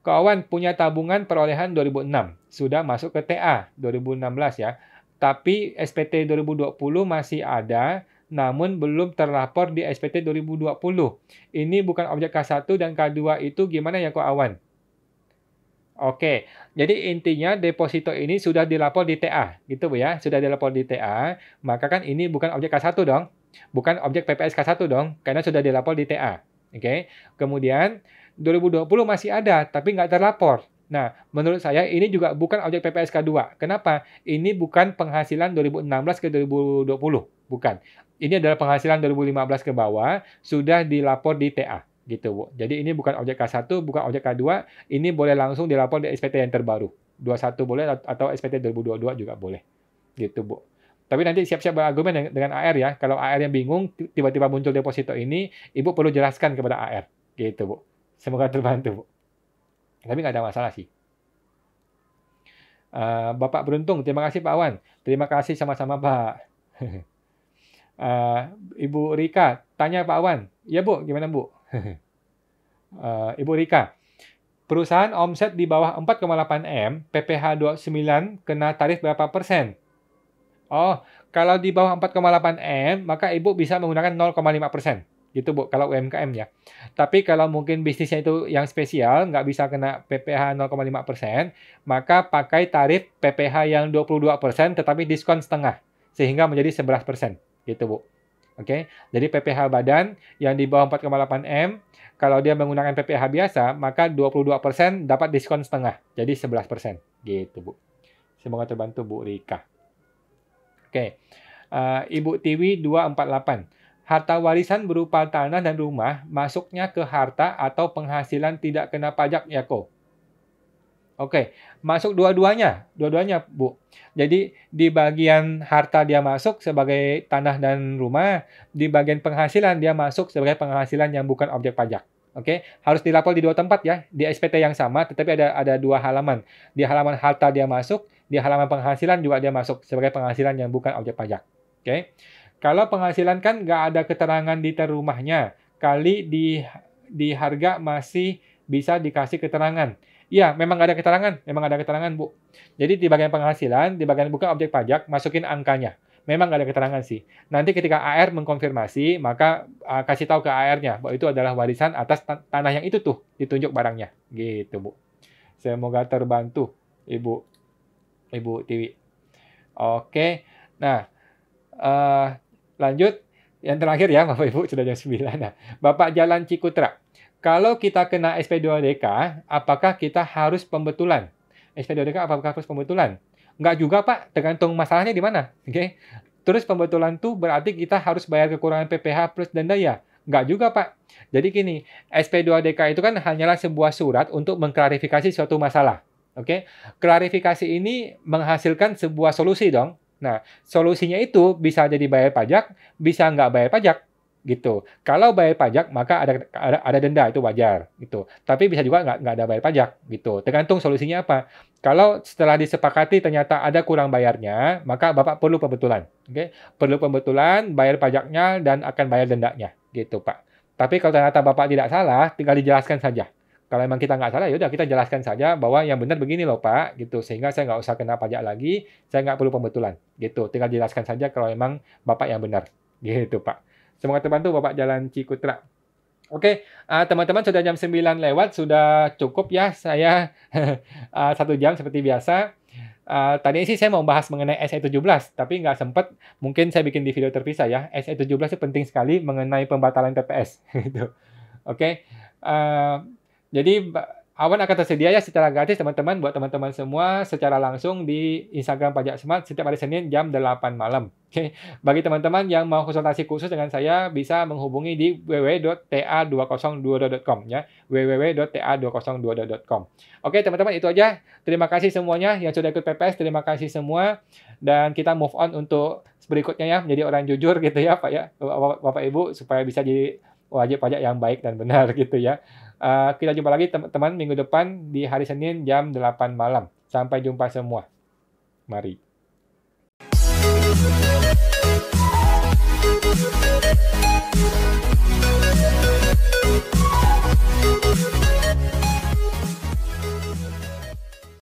Speaker 1: Kawan punya tabungan perolehan 2006. Sudah masuk ke TA 2016 ya. Tapi SPT 2020 masih ada, namun belum terlapor di SPT 2020. Ini bukan objek K1 dan K2 itu gimana ya, Ko Awan? Oke, jadi intinya deposito ini sudah dilapor di TA, gitu Bu ya. Sudah dilapor di TA, maka kan ini bukan objek K1 dong. Bukan objek PPS K1 dong, karena sudah dilapor di TA. Oke. Kemudian 2020 masih ada, tapi nggak terlapor. Nah, menurut saya ini juga bukan objek PPS K2. Kenapa? Ini bukan penghasilan 2016 ke 2020, bukan. Ini adalah penghasilan 2015 ke bawah, sudah dilapor di TA. Gitu, Bu. Jadi ini bukan objek K1, bukan objek K2, ini boleh langsung dilapor di SPT yang terbaru. 21 boleh atau SPT 2022 juga boleh. Gitu, Bu. Tapi nanti siap-siap berargumen dengan AR ya. Kalau AR yang bingung, tiba-tiba muncul deposito ini, Ibu perlu jelaskan kepada AR. Gitu, Bu. Semoga terbantu, Bu. Tapi nggak ada masalah sih. Bapak Beruntung, terima kasih Pak Wan. Terima kasih sama-sama Pak. Ibu Rika, tanya Pak Wan. Ya Bu, gimana Bu? Ibu Rika, perusahaan omset di bawah 4,8 M, PPh 29 kena tarif berapa persen? Oh, kalau di bawah 4,8 M, maka Ibu bisa menggunakan 0,5%. Gitu Bu, kalau UMKM ya. Tapi kalau mungkin bisnisnya itu yang spesial, nggak bisa kena PPh 0,5%, maka pakai tarif PPh yang 22%, tetapi diskon setengah, sehingga menjadi 11%. Gitu Bu. Oke, jadi PPh badan yang di bawah 4,8 M, kalau dia menggunakan PPh biasa, maka 22% dapat diskon setengah, jadi 11%. Gitu, Bu. Semoga terbantu, Bu Rika. Oke, Ibu Tiwi 248. Harta warisan berupa tanah dan rumah masuknya ke harta atau penghasilan tidak kena pajak ya, Ko? Oke, masuk dua-duanya, Bu. Jadi di bagian harta dia masuk sebagai tanah dan rumah, di bagian penghasilan dia masuk sebagai penghasilan yang bukan objek pajak. Oke, harus dilapor di dua tempat ya, di SPT yang sama, tetapi ada dua halaman. Di halaman harta dia masuk, di halaman penghasilan juga dia masuk sebagai penghasilan yang bukan objek pajak. Oke, kalau penghasilan kan nggak ada keterangan detail rumahnya, kali di harga masih bisa dikasih keterangan. Iya, memang ada keterangan, Bu. Jadi di bagian penghasilan, di bagian bukan objek pajak, masukin angkanya. Memang nggak ada keterangan sih. Nanti ketika AR mengkonfirmasi, maka kasih tahu ke AR-nya bahwa itu adalah warisan atas tanah yang itu tuh, ditunjuk barangnya. Gitu, Bu. Semoga terbantu, Ibu Tiwi. Oke, nah lanjut. Yang terakhir ya, Bapak Ibu, sudah jam 9. Nah, Bapak Jalan Cikutra. Kalau kita kena SP2DK, apakah kita harus pembetulan? SP2DK apakah harus pembetulan? Enggak juga, Pak. Tergantung masalahnya di mana. Oke. Terus pembetulan tuh berarti kita harus bayar kekurangan PPh plus denda ya? Enggak juga, Pak. Jadi gini, SP2DK itu kan hanyalah sebuah surat untuk mengklarifikasi suatu masalah. Oke. Klarifikasi ini menghasilkan sebuah solusi dong. Nah, solusinya itu bisa jadi bayar pajak, bisa nggak bayar pajak. gitu. Kalau bayar pajak maka ada denda, itu wajar gitu. Tapi bisa juga nggak ada bayar pajak gitu. Tergantung solusinya apa. Kalau setelah disepakati ternyata ada kurang bayarnya, maka Bapak perlu pembetulan. Oke, perlu pembetulan, bayar pajaknya dan akan bayar dendanya gitu, Pak. Tapi kalau ternyata Bapak tidak salah, tinggal dijelaskan saja. Kalau memang kita nggak salah, ya udah kita jelaskan saja bahwa yang benar begini loh Pak, gitu. Sehingga saya nggak usah kena pajak lagi, saya nggak perlu pembetulan, gitu. Tinggal jelaskan saja kalau memang Bapak yang benar, gitu Pak. Semoga terbantu Bapak Jalan Cikutra. Oke, teman-teman sudah jam 9 lewat, sudah cukup ya saya 1 jam seperti biasa. Tadi sih saya mau bahas mengenai SE17, tapi nggak sempat. Mungkin saya bikin di video terpisah ya. SE17 itu penting sekali mengenai pembatalan PPS. Gitu. Oke. Jadi awan akan tersedia ya secara gratis teman-teman buat teman-teman semua secara langsung di Instagram Pajak Smart setiap hari Senin jam 8 malam. Oke. Bagi teman-teman yang mau konsultasi khusus dengan saya bisa menghubungi di www.ta202.com ya. www.ta202.com. Oke, teman-teman itu aja. Terima kasih semuanya yang sudah ikut PPS, terima kasih semua dan kita move on untuk berikutnya ya menjadi orang jujur gitu ya Pak ya. Bapak Ibu supaya bisa jadi wajib pajak yang baik dan benar gitu ya. Kita jumpa lagi teman-teman minggu depan di hari Senin jam 8 malam. Sampai jumpa semua. Mari.